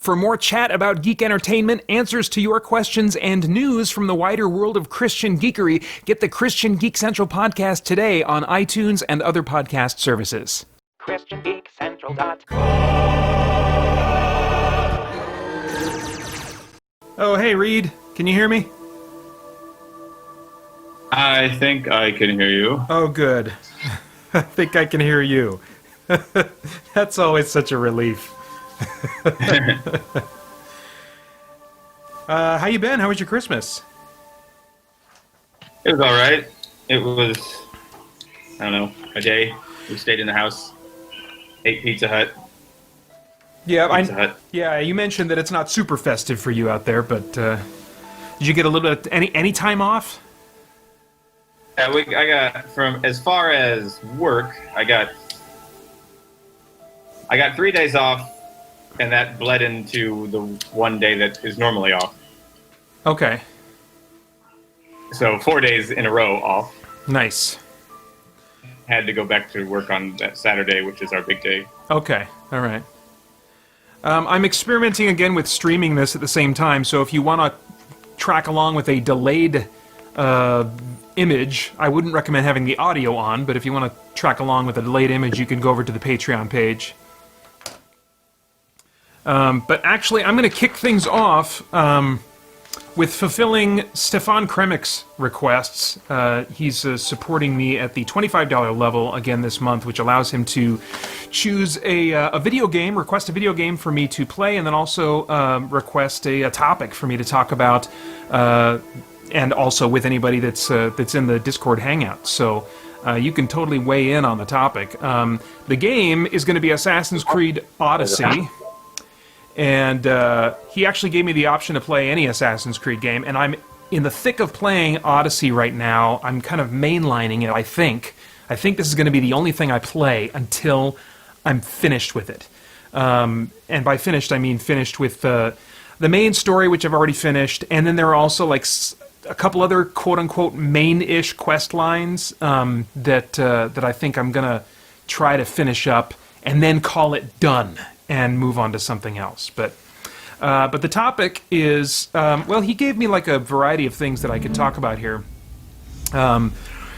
For more chat about geek entertainment, answers to your questions, and news from the wider world of Christian geekery, get the Christian Geek Central podcast today on iTunes and other podcast services. Oh, hey, Reed. Can you hear me? I think I can hear you. Oh, good. I think I can hear you. That's always such a relief. How you been? How was your Christmas? It was all right. It was, I don't know, a day. We stayed in the house, ate Pizza Hut. Yeah, yeah. You mentioned that it's not super festive for you out there, but did you get a little bit any time off? Yeah, I got, from as far as work, I got 3 days off, and that bled into the one day that is normally off. Okay. So 4 days in a row off. Nice. Had to go back to work on that Saturday, which is our big day. Okay, all right. I'm experimenting again with streaming this at the same time, so if you want to track along with a delayed image, I wouldn't recommend having the audio on, but if you want to track along with a delayed image, you can go over to the Patreon page. But actually, I'm going to kick things off with fulfilling Stefan Kremik's requests. He's supporting me at the $25 level again this month, which allows him to choose a video game, request a video game for me to play, and then also request a topic for me to talk about, and also with anybody that's in the Discord Hangout. So you can totally weigh in on the topic. The game is going to be Assassin's Creed Odyssey. And he actually gave me the option to play any Assassin's Creed game, and I'm in the thick of playing Odyssey right now. I'm kind of mainlining it, I think. I think this is going to be the only thing I play until I'm finished with it. And by finished, I mean finished with the main story, which I've already finished, and then there are also like a couple other quote-unquote main-ish quest lines that I think I'm going to try to finish up and then call it done and move on to something else. But the topic is, well, he gave me like a variety of things that I could talk about here.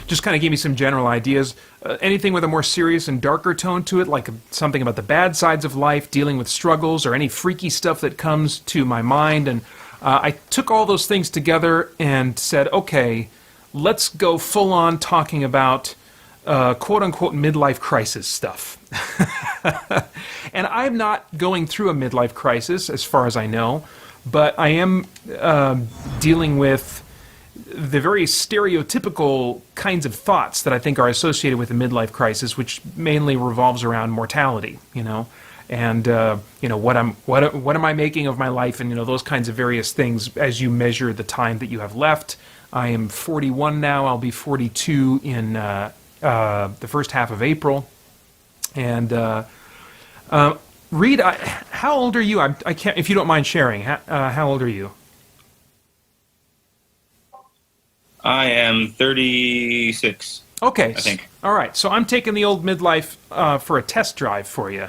Just kind of gave me some general ideas. Anything with a more serious and darker tone to it, like something about the bad sides of life, dealing with struggles, or any freaky stuff that comes to my mind. And I took all those things together and said, okay, let's go full on talking about quote-unquote midlife crisis stuff. And I'm not going through a midlife crisis, as far as I know, but I am dealing with the very stereotypical kinds of thoughts that I think are associated with a midlife crisis, which mainly revolves around mortality, you know, and you know, what am I making of my life, and you know, those kinds of various things as you measure the time that you have left. I am 41 now. I'll be 42 in the first half of April. And Reed, how old are you? I can't, if you don't mind sharing. How old are you? I am 36. Okay. I think. All right. So I'm taking the old midlife for a test drive for you.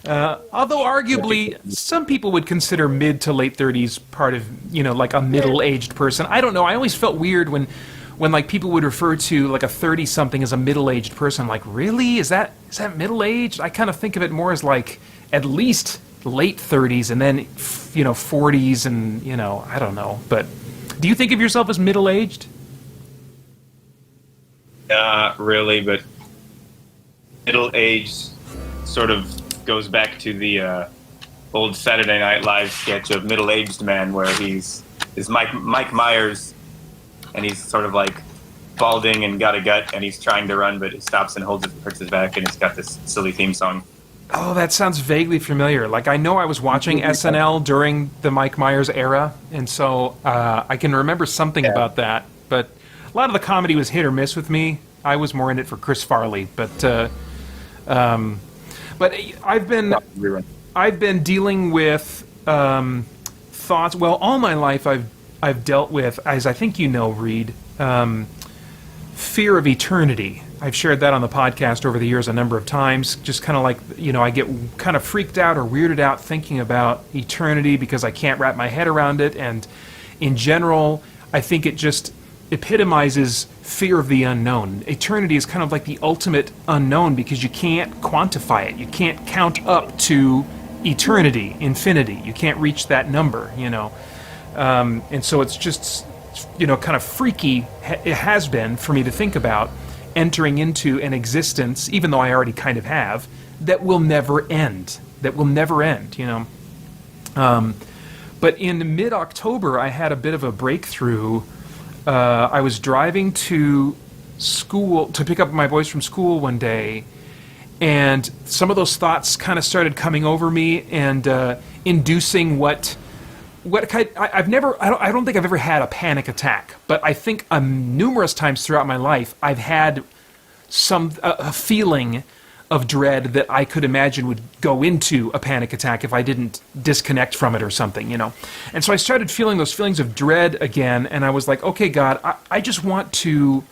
Although arguably, some people would consider mid to late 30s part of, you know, like a middle-aged person. I don't know. I always felt weird when like people would refer to like a 30-something as a middle-aged person. I'm like, really? Is that middle-aged? I kind of think of it more as like at least late 30s and then, you know, 40s and, you know, I don't know. But do you think of yourself as middle-aged? Not really, but middle-aged sort of goes back to the old Saturday Night Live sketch of middle-aged man where is Mike Myers. And he's sort of like balding and got a gut, and he's trying to run, but he stops and hurts his back, and it's got this silly theme song. Oh, that sounds vaguely familiar. Like, I know I was watching SNL during the Mike Myers era, and so I can remember something about that. But a lot of the comedy was hit or miss with me. I was more in it for Chris Farley, but I've been dealing with thoughts. Well, all my life I've dealt with, as I think you know, Reed, fear of eternity. I've shared that on the podcast over the years a number of times. Just kind of like, I get kind of freaked out or weirded out thinking about eternity because I can't wrap my head around it. And in general, I think it just epitomizes fear of the unknown. Eternity is kind of like the ultimate unknown because you can't quantify it. You can't count up to eternity, infinity. You can't reach that number, and so it's just, kind of freaky, it has been for me to think about entering into an existence, even though I already kind of have, that will never end. But in mid-October, I had a bit of a breakthrough. I was driving to school to pick up my boys from school one day, and some of those thoughts kind of started coming over me and inducing I don't think I've ever had a panic attack, but I think numerous times throughout my life I've had a feeling of dread that I could imagine would go into a panic attack if I didn't disconnect from it or something, And so I started feeling those feelings of dread again, and I was like, okay, God, I just want to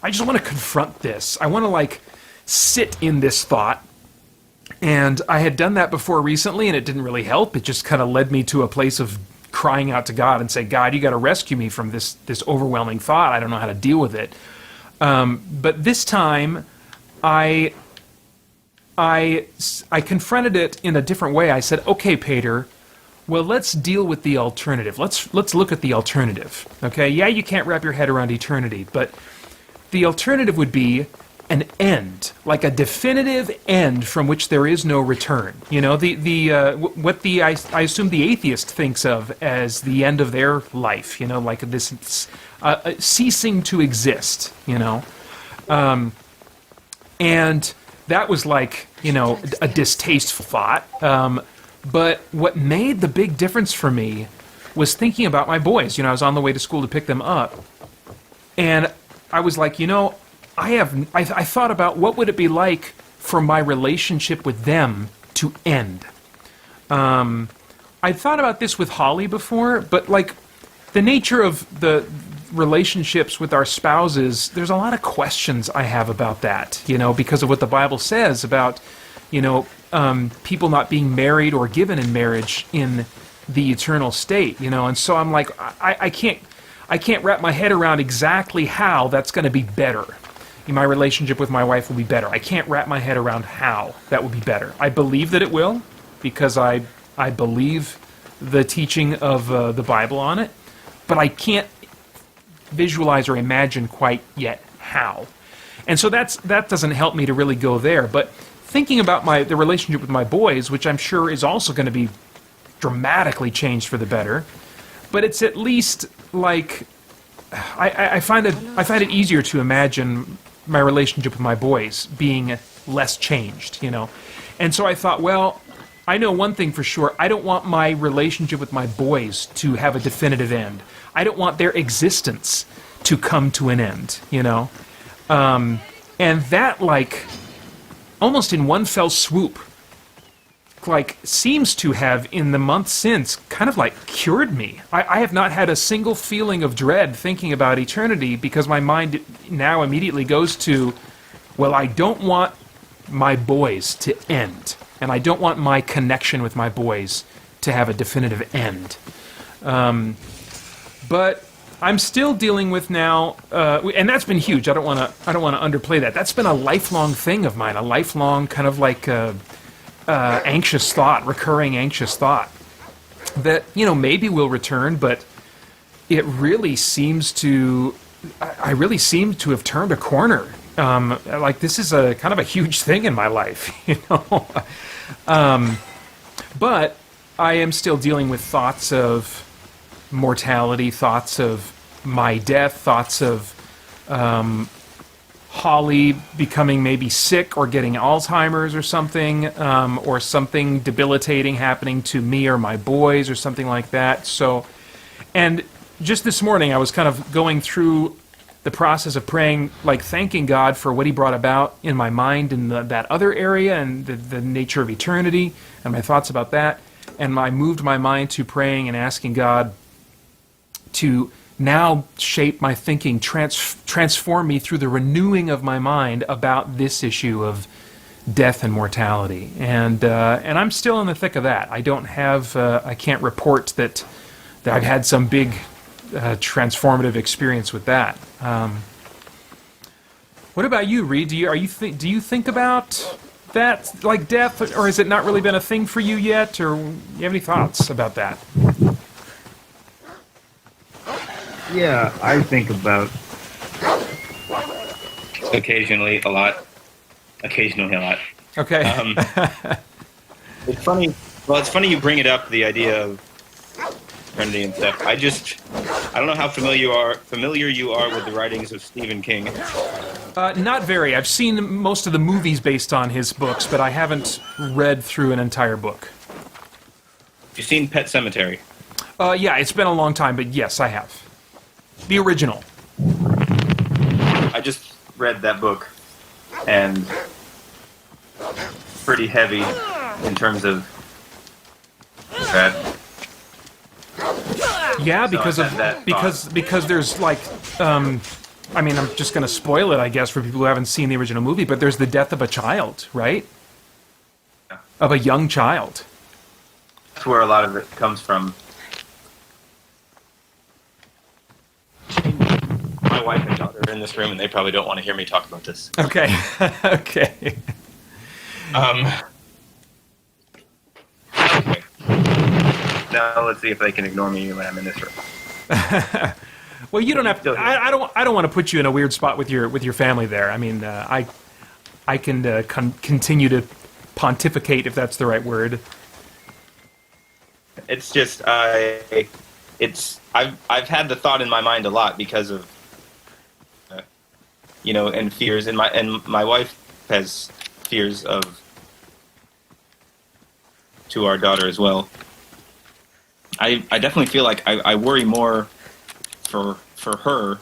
confront this. I want to sit in this thought. And I had done that before recently, and it didn't really help. It just kind of led me to a place of crying out to God and say, God, you got to rescue me from this overwhelming thought. I don't know how to deal with it. But this time, I confronted it in a different way. I said, okay, Peter, well, let's deal with the alternative. Let's look at the alternative. Okay, yeah, you can't wrap your head around eternity, but the alternative would be an end, like a definitive end from which there is no return. I assume the atheist thinks of as the end of their life. Like this ceasing to exist. And that was like a distasteful thought. But what made the big difference for me was thinking about my boys. I was on the way to school to pick them up, and I was like, I thought about what would it be like for my relationship with them to end. I thought about this with Holly before, but the nature of the relationships with our spouses, there's a lot of questions I have about that, because of what the Bible says about, people not being married or given in marriage in the eternal state, and so I'm like, I can't wrap my head around exactly how that's going to be better. My relationship with my wife will be better. I can't wrap my head around how that will be better. I believe that it will, because I believe the teaching of the Bible on it, but I can't visualize or imagine quite yet how. And so that doesn't help me to really go there. But thinking about the relationship with my boys, which I'm sure is also going to be dramatically changed for the better, but it's at least I find it easier to imagine my relationship with my boys being less changed, And so I thought, well, I know one thing for sure. I don't want my relationship with my boys to have a definitive end. I don't want their existence to come to an end, And that, almost in one fell swoop, seems to have, in the months since, kind of cured me. I have not had a single feeling of dread thinking about eternity because my mind now immediately goes to, well, I don't want my boys to end, and I don't want my connection with my boys to have a definitive end. But I'm still dealing with now, and that's been huge. I don't want to underplay that. That's been a lifelong thing of mine, a lifelong kind of anxious thought, recurring anxious thought that, maybe will return, but it really seems to, I really seem to have turned a corner. This is a kind of a huge thing in my life, but I am still dealing with thoughts of mortality, thoughts of my death, thoughts of, Holly becoming maybe sick or getting Alzheimer's or something debilitating happening to me or my boys or something like that. So, and just this morning I was kind of going through the process of praying, thanking God for what he brought about in my mind in that other area and the nature of eternity and my thoughts about that. And I moved my mind to praying and asking God to now shape my thinking, transform me through the renewing of my mind about this issue of death and mortality. And I'm still in the thick of that. I can't report that I've had some big transformative experience with that. What about you, Reed? Do you think about that, like death, or has it not really been a thing for you yet? Or you have any thoughts about that? Yeah, I think about Occasionally a lot. Occasionally a lot. Okay. It's funny. Well, it's funny you bring it up, the idea of eternity and stuff. I don't know how familiar you are with the writings of Stephen King. Not very. I've seen most of the movies based on his books, but I haven't read through an entire book. You've seen Pet Sematary? Yeah, it's been a long time, but yes, I have. The original. I just read that book, and pretty heavy in terms of that. Yeah, So I had that because there's like, I'm just going to spoil it, I guess, for people who haven't seen the original movie, but there's the death of a child, right? Yeah. Of a young child. That's where a lot of it comes from. My wife and daughter are in this room, and they probably don't want to hear me talk about this. Okay. Okay. Okay. Now let's see if they can ignore me when I'm in this room. Well, you don't have to. I don't want to put you in a weird spot with your family there. I mean, I can continue to pontificate, if that's the right word. It's just I've had the thought in my mind a lot because of and fears, and my wife has fears of to our daughter as well. I definitely feel like I worry more for her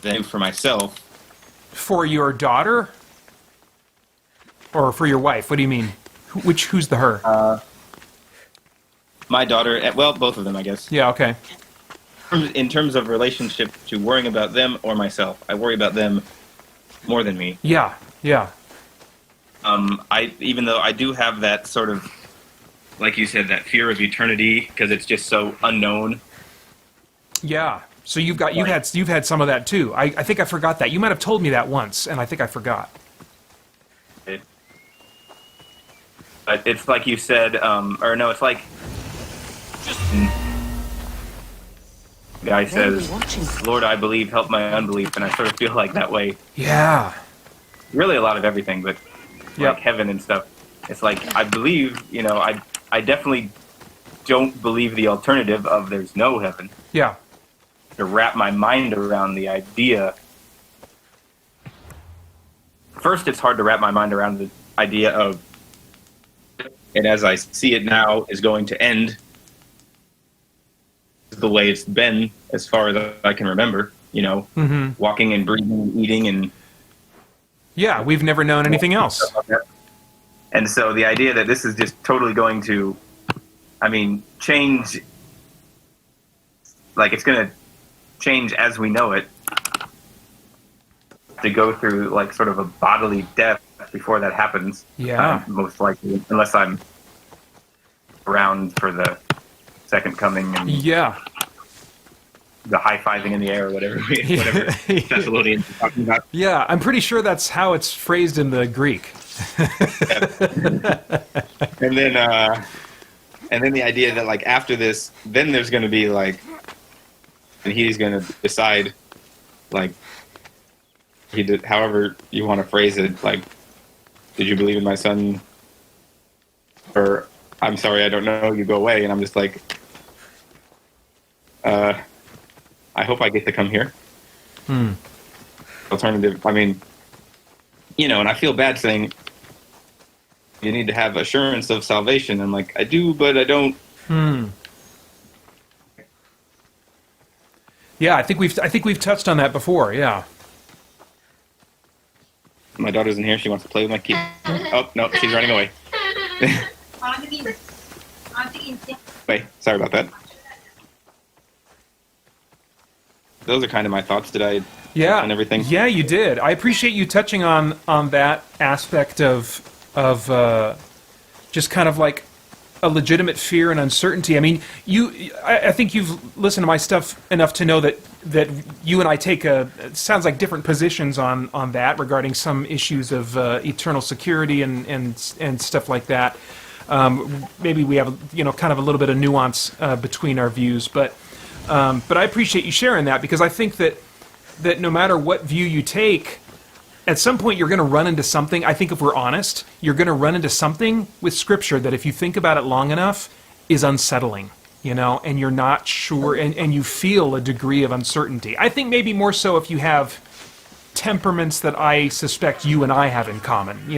than for myself. For your daughter? Or for your wife? What do you mean? Who's the her? My daughter, well, both of them, I guess. Yeah, okay. In terms of relationship to worrying about them or myself, I worry about them more than me. Yeah, yeah. Even though I do have that sort of, like you said, that fear of eternity because it's just so unknown. Yeah. So you've had some of that too. I think I forgot that. You might have told me that once, and I think I forgot. But it's like you said, or no, it's like the guy says, "Lord, I believe, help my unbelief," and I sort of feel like that way. Yeah. Really, a lot of everything, but like heaven and stuff. It's like I believe, I definitely don't believe the alternative of there's no heaven. Yeah. To wrap my mind around the idea. First, it's hard to wrap my mind around the idea of it as I see it now is going to end the way it's been as far as I can remember, walking and breathing and eating and... Yeah, we've never known anything else. And so the idea that this is just totally going to, change, like it's going to change as we know it, to go through like sort of a bodily death before that happens. Yeah. Most likely, unless I'm around for the second coming and yeah, the high-fiving in the air or whatever Thessalonians are talking about. Yeah, I'm pretty sure that's how it's phrased in the Greek. And then the idea that like after this, then there's going to be like, and he's going to decide, like, he did, however you want to phrase it, like, did you believe in my son? Or, I'm sorry, I don't know, you go away. And I'm just like, I hope I get to come here. Alternative, and I feel bad saying, you need to have assurance of salvation. I'm like, I do, but I don't. Yeah, I think we've touched on that before. Yeah. My daughter's in here. She wants to play with my key. Oh no, she's running away. Wait, sorry about that. those are kind of my thoughts. Did I Yeah, and everything? Yeah, you did. I appreciate you touching on that aspect of just kind of like a legitimate fear and uncertainty. I mean, I think you've listened to my stuff enough to know that you and I take it sounds like different positions on that regarding some issues of eternal security and stuff like that. Maybe we have kind of a little bit of nuance between our views, but I appreciate you sharing that, because I think that no matter what view you take, at some point you're going to run into something. I think if we're honest, you're going to run into something with Scripture that, if you think about it long enough, is unsettling, and you're not sure, and you feel a degree of uncertainty. I think maybe more so if you have temperaments that I suspect you and I have in common.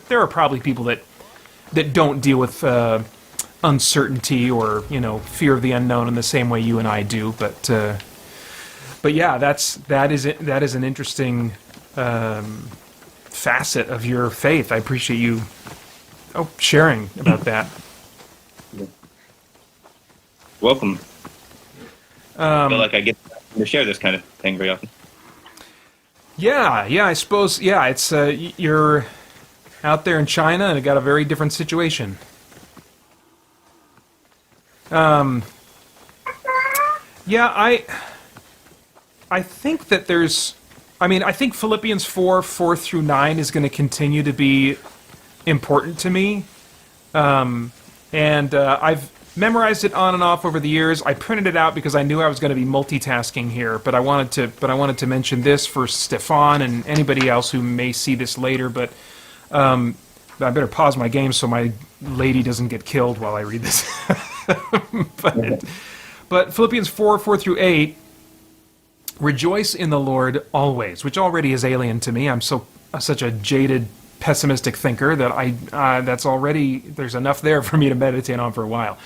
There are probably people that don't deal with uncertainty or, fear of the unknown in the same way you and I do, but yeah, that is an interesting facet of your faith. I appreciate you sharing about that. Welcome. I feel like I get to share this kind of thing very often. Yeah, I suppose. Yeah, it's you're out there in China and it got a very different situation. Yeah, I think that I think Philippians 4:4-9 is going to continue to be important to me. I've memorized it on and off over the years. I printed it out because I knew I was going to be multitasking here, but I wanted to mention this for Stefan and anybody else who may see this later, but I better pause my game so my lady doesn't get killed while I read this. But Philippians 4:4-8, rejoice in the Lord always, which already is alien to me. I'm such a jaded, pessimistic thinker that that's already, there's enough there for me to meditate on for a while.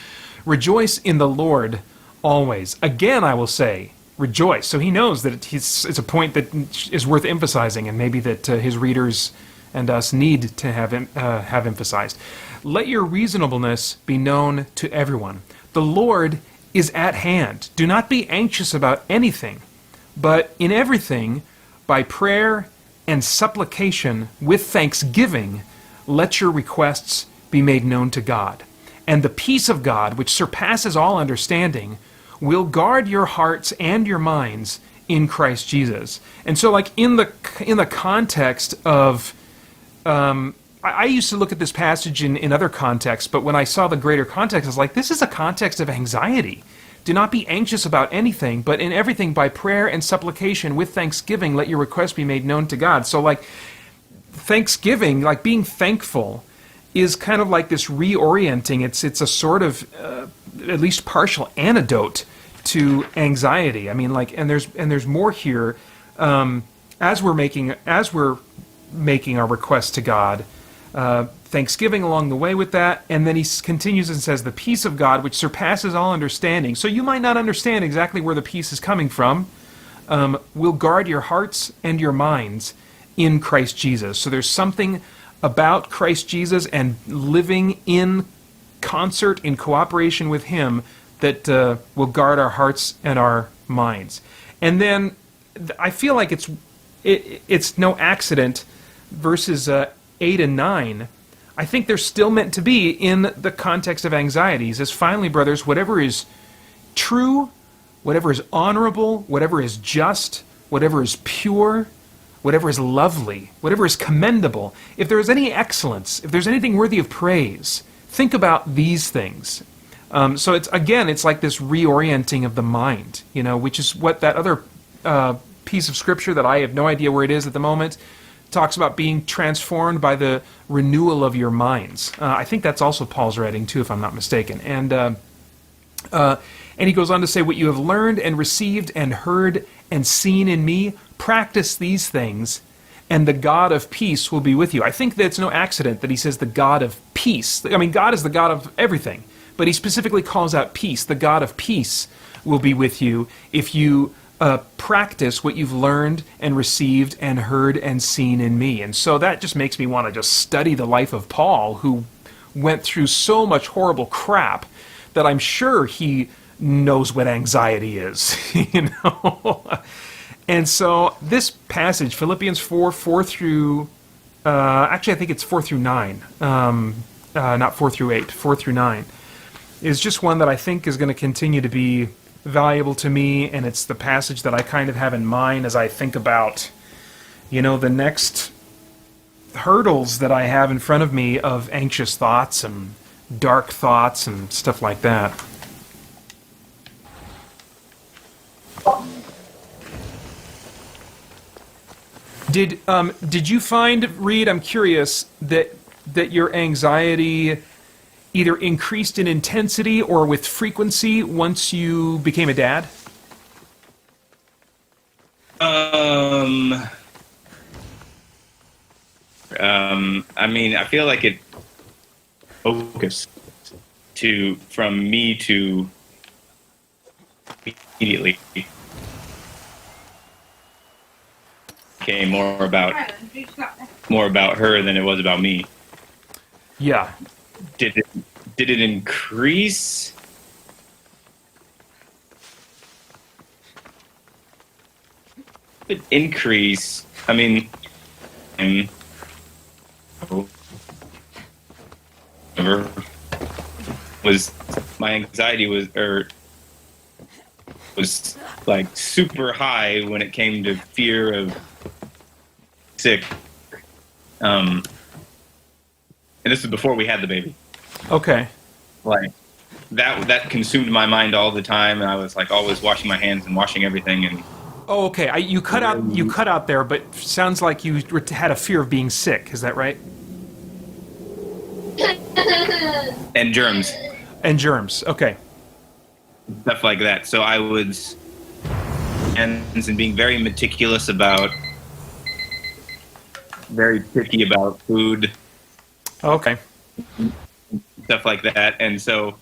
Rejoice in the Lord always. Again, I will say, rejoice. So he knows that it's a point that is worth emphasizing, and maybe that his readers and us need to have emphasized. Let your reasonableness be known to everyone. The Lord is at hand. Do not be anxious about anything, but in everything, by prayer and supplication with thanksgiving, let your requests be made known to God. And the peace of God, which surpasses all understanding, will guard your hearts and your minds in Christ Jesus. And so, like in the context of, I used to look at this passage in other contexts, but when I saw the greater context, I was like, this is a context of anxiety. Do not be anxious about anything, but in everything by prayer and supplication with thanksgiving, let your requests be made known to God. So like thanksgiving, like being thankful, is kind of like this reorienting. It's a sort of at least partial antidote to anxiety. I mean, like, and there's more here as we're making our request to God. Thanksgiving along the way with that, and then he continues and says, the peace of God, which surpasses all understanding. So you might not understand exactly where the peace is coming from, will guard your hearts and your minds in Christ Jesus. So there's something about Christ Jesus and living in concert, in cooperation with him, that will guard our hearts and our minds. And then I feel like it's no accident, verses 8 and 9, I think they're still meant to be in the context of anxiety. He says, finally, brothers, whatever is true, whatever is honorable, whatever is just, whatever is pure, whatever is lovely, whatever is commendable, if there is any excellence, if there's anything worthy of praise, think about these things. So it's like this reorienting of the mind, which is what that other piece of scripture that I have no idea where it is at the moment talks about, being transformed by the renewal of your minds. I think that's also Paul's writing too, if I'm not mistaken. And he goes on to say, what you have learned and received and heard and seen in me, practice these things, and the God of peace will be with you. I think that it's no accident that he says the God of peace. I mean, God is the God of everything, but he specifically calls out peace. The God of peace will be with you if you practice what you've learned and received and heard and seen in me. And so that just makes me want to just study the life of Paul, who went through so much horrible crap that I'm sure he knows what anxiety is. know. And so this passage, Philippians 4, 4 through, actually I think it's 4 through 9, not 4 through 8, 4 through 9, is just one that I think is going to continue to be valuable to me, and it's the passage that I kind of have in mind as I think about, you know, the next hurdles that I have in front of me of anxious thoughts and dark thoughts and stuff like that. Did you find, Reed, I'm curious, that your anxiety either increased in intensity or with frequency once you became a dad? I mean, I feel like it focused from me to immediately became more about her than it was about me. Yeah. Did it increase? It increase. I mean, was my anxiety was like super high when it came to fear of sick. And this is before we had the baby. Okay. Like that consumed my mind all the time, and I was like always washing my hands and washing everything. And Oh, okay. You cut out there, but sounds like you had a fear of being sick. Is that right? and germs, And germs. Okay. stuff like that. So I was and being very meticulous about, very picky about food, Okay. stuff like that, and so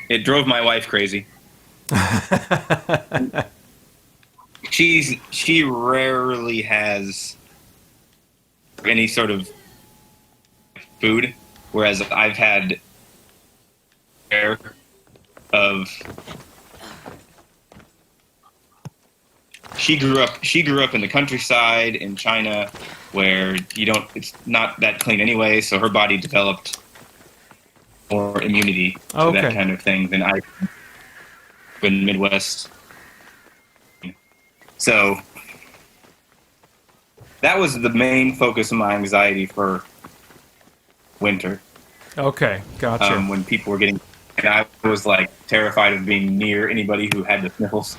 it drove my wife crazy. She rarely has any sort of food, whereas I've had share of. She grew up in the countryside in China, where it's not that clean anyway, so her body developed more immunity to that kind of thing than I in Midwest. So that was the main focus of my anxiety for winter. Okay. Gotcha. When people were getting, and I was like terrified of being near anybody who had the sniffles.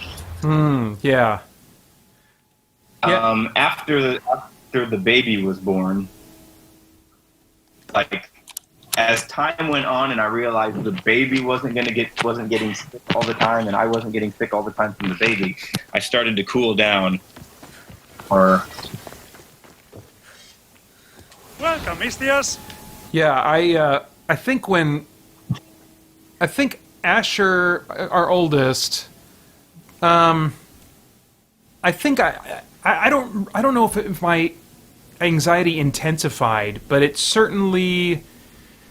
Yeah. After the baby was born, like as time went on, and I realized the baby wasn't getting sick all the time, and I wasn't getting sick all the time from the baby, I started to cool down. Welcome, Mistias. Yeah. I think Asher, our oldest, I don't know if my anxiety intensified, but it certainly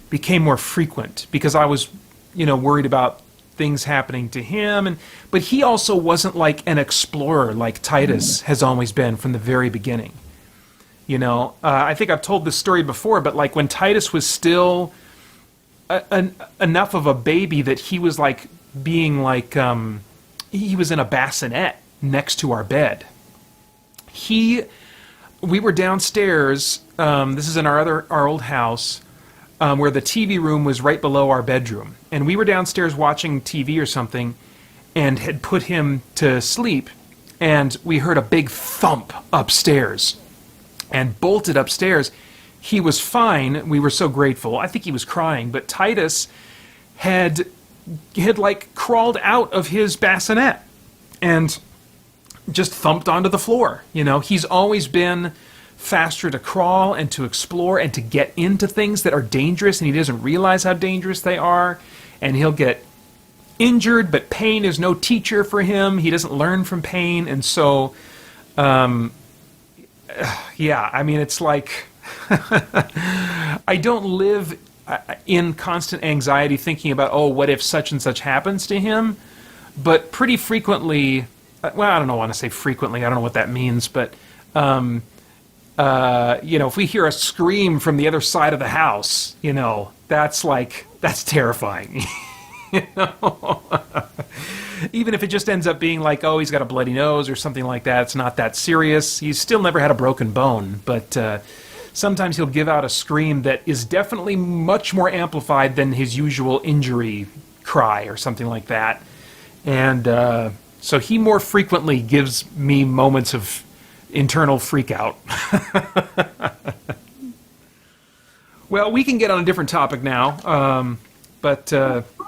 became more frequent because I was, worried about things happening to him, but he also wasn't like an explorer like Titus has always been from the very beginning. I think I've told this story before, but like when Titus was still enough of a baby that he was like being like he was in a bassinet next to our bed. We were downstairs. This is in our old house, where the TV room was right below our bedroom, and we were downstairs watching TV or something, and had put him to sleep, and we heard a big thump upstairs, and bolted upstairs. He was fine. We were so grateful. I think he was crying, but Titus had like crawled out of his bassinet and just thumped onto the floor. He's always been faster to crawl and to explore and to get into things that are dangerous, and he doesn't realize how dangerous they are, and he'll get injured, but pain is no teacher for him. He doesn't learn from pain, and so it's like I don't live in constant anxiety thinking about, what if such and such happens to him, but pretty frequently well, I don't know, want to say frequently. I don't know what that means, but if we hear a scream from the other side of the house, that's terrifying. you know? Even if it just ends up being like, oh, he's got a bloody nose or something like that, it's not that serious. He's still never had a broken bone, but sometimes he'll give out a scream that is definitely much more amplified than his usual injury cry or something like that. And so he more frequently gives me moments of internal freak out. Well, we can get on a different topic now, but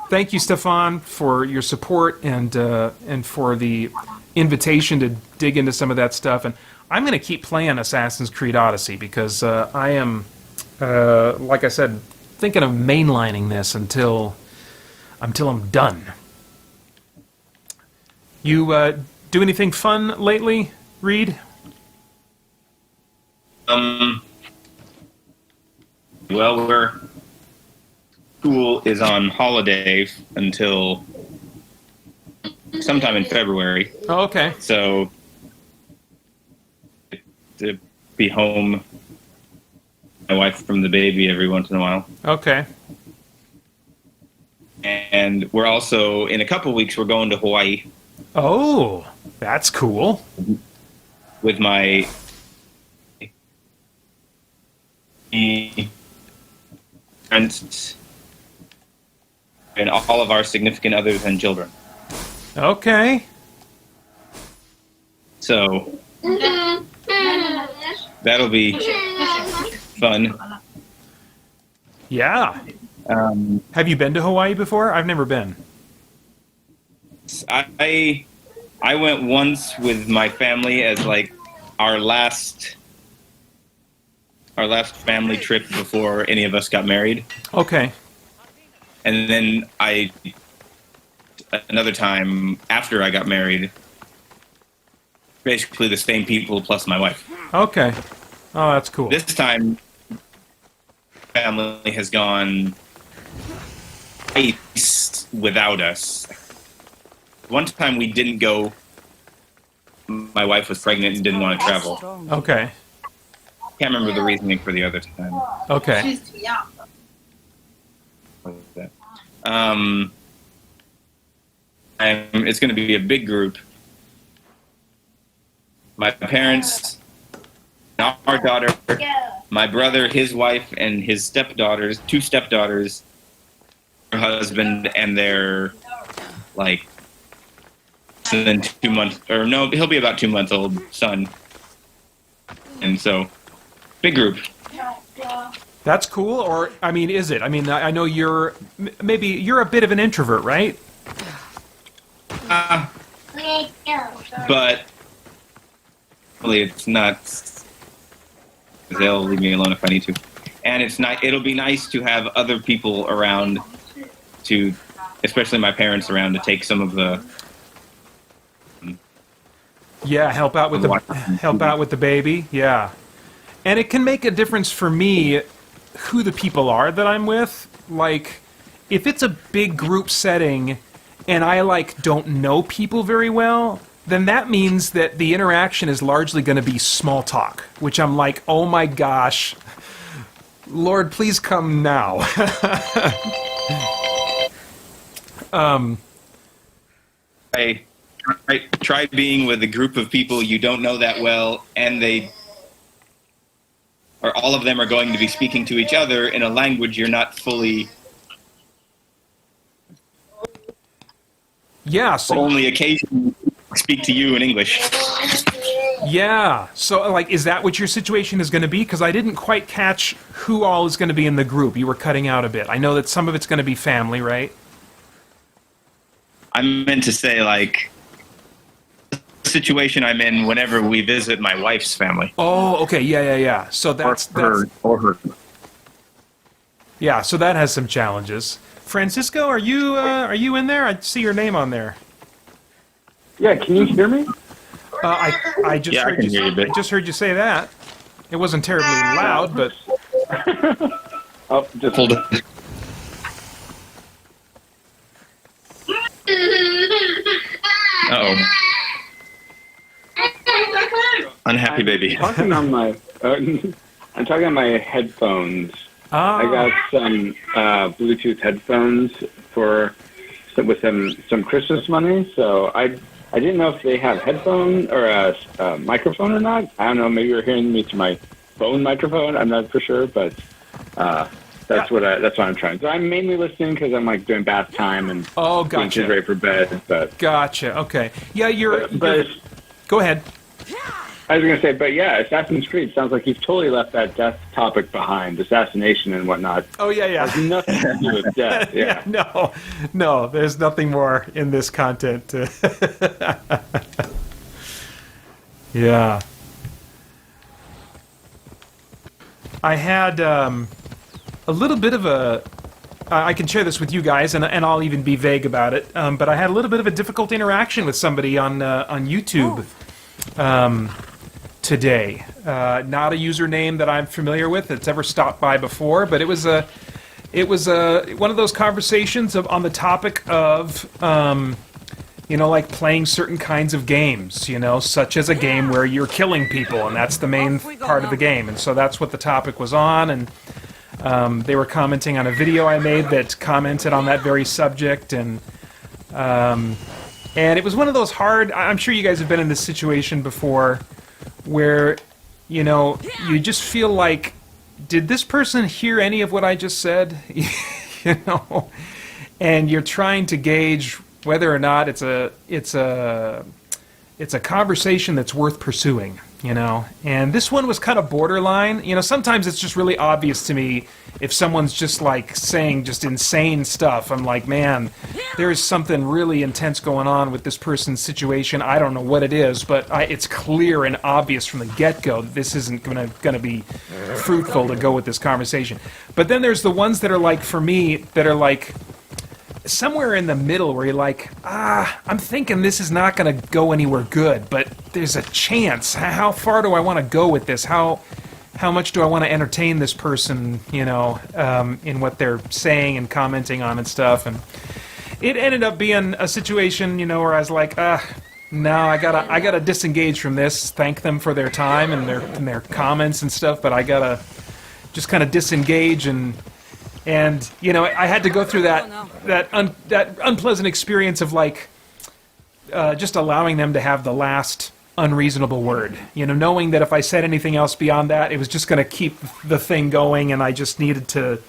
thank you, Stefan, for your support and for the invitation to dig into some of that stuff. And I'm going to keep playing Assassin's Creed Odyssey because I am, like I said, thinking of mainlining this until I'm done. You do anything fun lately, Reed? Well, school is on holiday until sometime in February. Oh, okay. So to be home, my wife from the baby every once in a while. Okay. And we're also, in a couple weeks, we're going to Hawaii. Oh, that's cool. With my friends and all of our significant others and children. Okay. So that'll be fun. Yeah. Have you been to Hawaii before? I've never been. I went once with my family as like our last family trip before any of us got married. Okay. And then another time after I got married, basically the same people plus my wife. Okay. Oh, that's cool. This time, family has gone twice without us. One time we didn't go. My wife was pregnant and didn't want to travel. Okay. Can't remember the reasoning for the other time. Okay. She's too young. What was that? And it's going to be a big group. My parents, our daughter, my brother, his wife, and his stepdaughters, two stepdaughters, her husband, and their, like, then 2 months, or no, he'll be about 2 months old son. And so, big group. That's cool, or, I mean, is it? I mean, I know you're a bit of an introvert, right? But really, it's not. They'll leave me alone if I need to, and it's not. It'll be nice to have other people around, to, especially my parents around, to take some of the. Yeah, help out with the baby. Yeah, and it can make a difference for me who the people are that I'm with. Like, if it's a big group setting and I don't know people very well, then that means that the interaction is largely going to be small talk, which I'm like, oh my gosh, Lord, please come now. I try being with a group of people you don't know that well, and all of them are going to be speaking to each other in a language you're not fully. Yeah, so only occasionally speak to you in English. yeah, so is that what your situation is going to be? Because I didn't quite catch who all is going to be in the group. You were cutting out a bit. I know that some of it's going to be family, right? I meant to say, the situation I'm in whenever we visit my wife's family. Oh, okay, yeah. So that's or her. Yeah, so that has some challenges. Francisco, are you in there? I see your name on there. Yeah, can you hear me? I just heard can hear you a bit. I just heard you say that. It wasn't terribly loud, but Oh, just Hold it. Uh-oh. happy baby. talking on my I'm talking on my headphones. Oh. I got some Bluetooth headphones with some Christmas money. So I didn't know if they have headphone or a microphone or not. I don't know. Maybe you're hearing me through my phone microphone. I'm not for sure, but that's what I'm trying. So I'm mainly listening because I'm like doing bath time and getting kids ready for bed. But Gotcha. Okay. Yeah, but go ahead. I was going to say, but yeah, Assassin's Creed sounds like you've totally left that death topic behind, assassination and whatnot. Oh, yeah. Has nothing to do with death. Yeah. No, there's nothing more in this content. Yeah. I had a little bit of a... I can share this with you guys, and I'll even be vague about it, but I had a little bit of a difficult interaction with somebody on YouTube today. Not a username that I'm familiar with that's ever stopped by before, but it was one of those conversations on the topic of like playing certain kinds of games, such as a game where you're killing people, and that's the main part of the game. And so that's what the topic was on, and they were commenting on a video I made that commented on that very subject, and it was one of those hard... I'm sure you guys have been in this situation before where, you just feel like, did this person hear any of what I just said? And you're trying to gauge whether or not it's a conversation that's worth pursuing, And this one was kind of borderline. Sometimes it's just really obvious to me if someone's just like saying just insane stuff. I'm like, man, there is something really intense going on with this person's situation. I don't know what it is, but it's clear and obvious from the get-go that this isn't going to be fruitful to go with this conversation. But then there's the ones that are like, for me, that are like somewhere in the middle where you're like, I'm thinking this is not going to go anywhere good, but there's a chance. How far do I want to go with this? How much do I want to entertain this person, in what they're saying and commenting on and stuff? And it ended up being a situation, where I was like, no, I gotta disengage from this. Thank them for their time and their comments and stuff, but I gotta just kind of disengage and I had to go through that unpleasant experience of like just allowing them to have the last unreasonable word. Knowing that if I said anything else beyond that, it was just going to keep the thing going, and I just needed to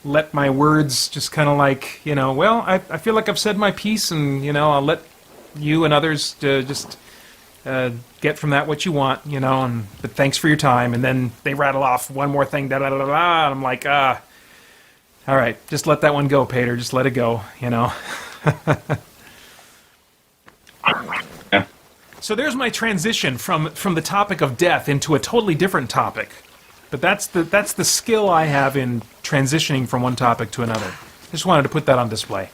let my words just kind of like, well, I feel like I've said my piece, and I'll let you and others just get from that what you want, but thanks for your time. And then they rattle off one more thing, da da da da, and I'm like, all right, just let that one go, Pater. Just let it go, Yeah. So there's my transition from the topic of death into a totally different topic. But that's the skill I have in transitioning from one topic to another. Just wanted to put that on display.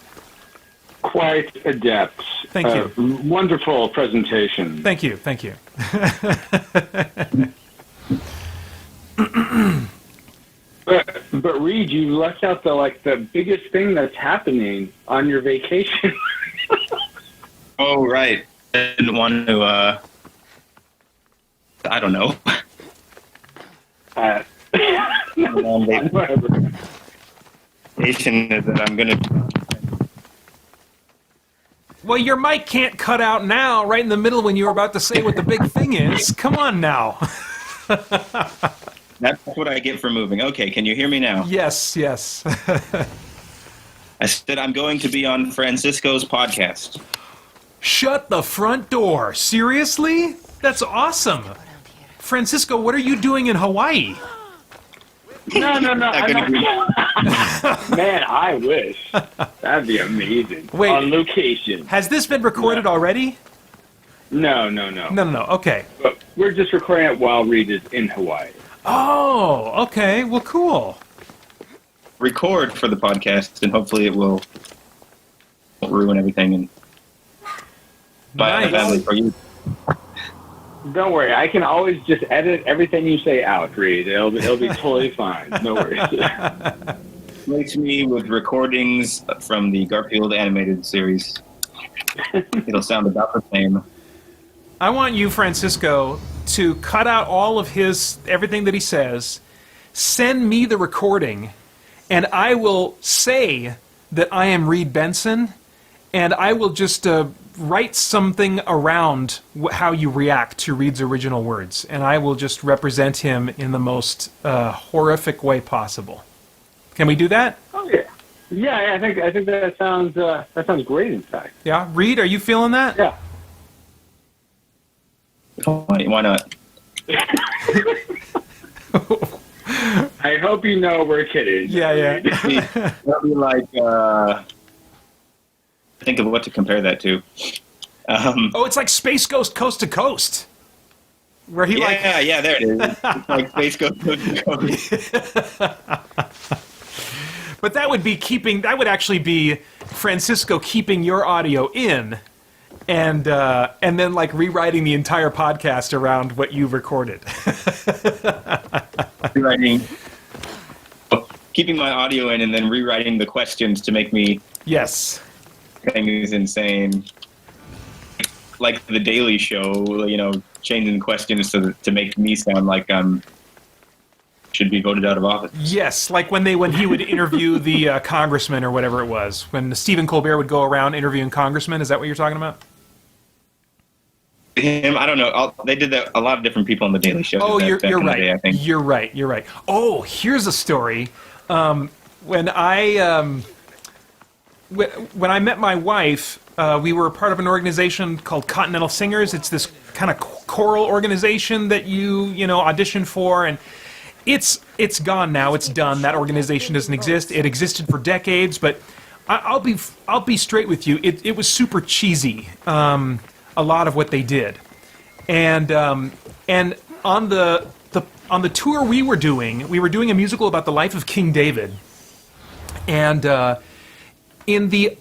Quite adept. Thank you. Wonderful presentation. Thank you. But Reed, you left out the biggest thing that's happening on your vacation. Oh, right. I didn't want to, I don't know. Whatever. Vacation is that I'm going to... Well, your mic can't cut out now, right in the middle when you were about to say what the big thing is. Come on now. That's what I get for moving. Okay, can you hear me now? Yes. I said I'm going to be on Francisco's podcast. Shut the front door. Seriously? That's awesome. Francisco, what are you doing in Hawaii? No. I'm not. Man, I wish. That'd be amazing. Wait. On location. Has this been recorded already? No. No. Okay. But we're just recording it while Reed is in Hawaii. Oh, okay. Well, cool. Record for the podcast, and hopefully it won't ruin everything. And Nice. for you. Don't worry, I can always just edit everything you say out, Reed. It'll be totally fine. No worries. Replace me with recordings from the Garfield animated series. It'll sound about the same. I want you, Francisco, to cut out all of everything that he says, send me the recording, and I will say that I am Reed Benson, and I will just write something around how you react to Reed's original words, and I will just represent him in the most horrific way possible. Can we do that? Oh yeah, yeah. I think that sounds great. In fact. Yeah, Reed, are you feeling that? Yeah. Why not? I hope you know we're kidding. Yeah. That'll be like. Think of what to compare that to. It's like Space Ghost Coast to Coast, where he yeah, there it is. It's like Space Ghost Coast to Coast. But that would actually be Francisco keeping your audio in, and then like rewriting the entire podcast around what you recorded. Keeping my audio in and then rewriting the questions to make me things insane. Like the Daily Show, changing questions to make me sound like should be voted out of office. Yes, like when he would interview the congressman or whatever it was, when Stephen Colbert would go around interviewing congressmen. Is that what you're talking about? Him, I don't know. They did that. A lot of different people on the Daily Show. Oh, you're right. Day, I think. You're right. Oh, here's a story. When I met my wife, we were part of an organization called Continental Singers. It's this kind of choral organization that you audition for, and it's gone now. It's done. That organization doesn't exist. It existed for decades, but I'll be straight with you. It was super cheesy. A lot of what they did, and on the tour we were doing a musical about the life of King David, and in the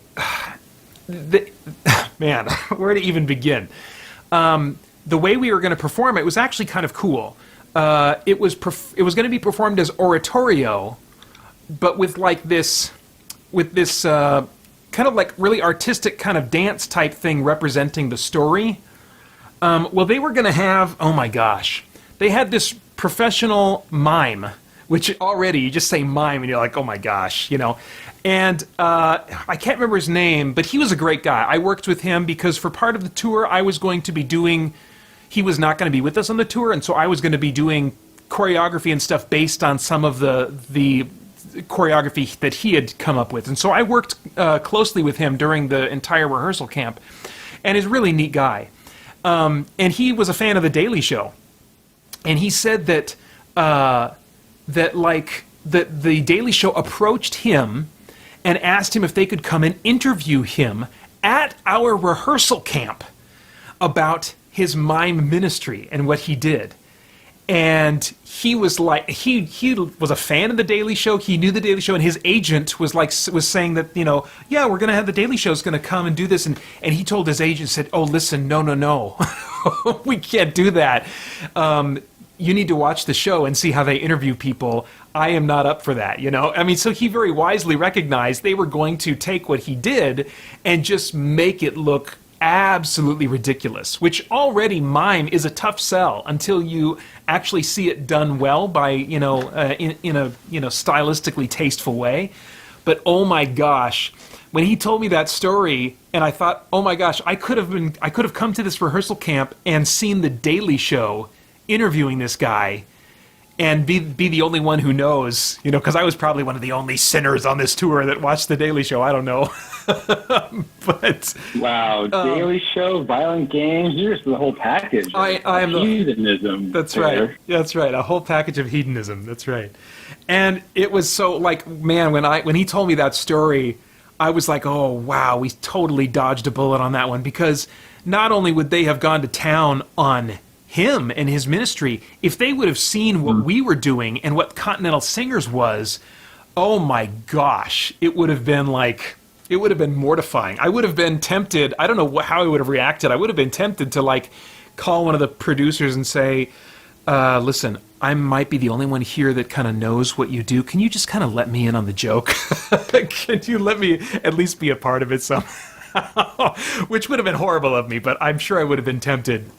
man, where to even begin? The way we were going to perform it was actually kind of cool. It was going to be performed as oratorio, but with this kind of like really artistic kind of dance type thing representing the story. Well, they were going to have, oh my gosh, they had this professional mime, which already you just say mime and you're like, oh my gosh, And I can't remember his name, but he was a great guy. I worked with him because for part of the tour I was going to be doing, he was not going to be with us on the tour, and so I was going to be doing choreography and stuff based on some of the choreography that he had come up with. And so I worked closely with him during the entire rehearsal camp, and he's a really neat guy. And he was a fan of The Daily Show. And he said that the Daily Show approached him and asked him if they could come and interview him at our rehearsal camp about his mime ministry and what he did. And he was like, he was a fan of The Daily Show. He knew The Daily Show, and his agent was saying that, yeah, we're going to have The Daily Show's going to come and do this. And he told his agent, said, oh, listen, no. We can't do that. You need to watch the show and see how they interview people. I am not up for that, I mean, so he very wisely recognized they were going to take what he did and just make it look absolutely ridiculous, which already mime is a tough sell until you actually see it done well by, in a stylistically tasteful way. But oh my gosh, when he told me that story, and I thought, oh my gosh, I could have come to this rehearsal camp and seen The Daily Show interviewing this guy and be the only one who knows, because I was probably one of the only sinners on this tour that watched The Daily Show. I don't know. But wow, Daily Show, violent games, here's the whole package. I am hedonism. That's right. That's right. A whole package of hedonism. That's right. And it was so man, when he told me that story, I was like, oh wow, we totally dodged a bullet on that one, because not only would they have gone to town on him and his ministry, if they would have seen what we were doing and what Continental Singers was, oh my gosh, it would have been mortifying. I would have been tempted, I don't know how I would have reacted, I would have been tempted to call one of the producers and say, listen, I might be the only one here that kind of knows what you do. Can you just kind of let me in on the joke? Can you let me at least be a part of it somehow? Which would have been horrible of me, but I'm sure I would have been tempted.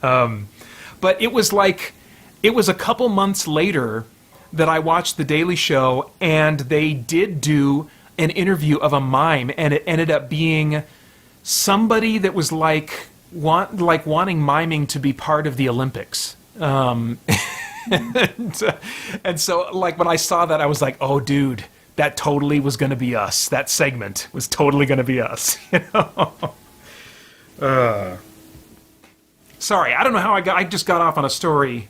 But it was a couple months later that I watched The Daily Show, and they did do an interview of a mime, and it ended up being somebody that was wanting miming to be part of the Olympics. And so, like, when I saw that, I was like, oh, dude, that totally was going to be us. That segment was totally going to be us. You know? Sorry, I don't know how I just got off on a story.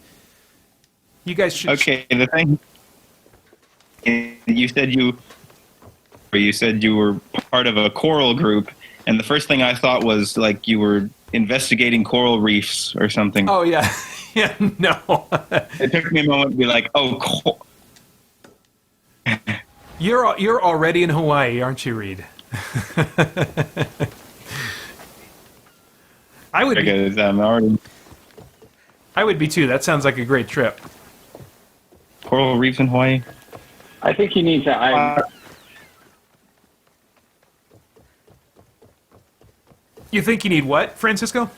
You guys should... Okay, the thing... You said you were part of a coral group, and the first thing I thought was, like, you were investigating coral reefs or something. Oh, yeah. Yeah, no. It took me a moment to be like, oh, You're already in Hawaii, aren't you, Reed? I would be too. That sounds like a great trip. Coral reefs in Hawaii? I think you need to... You think you need what, Francisco?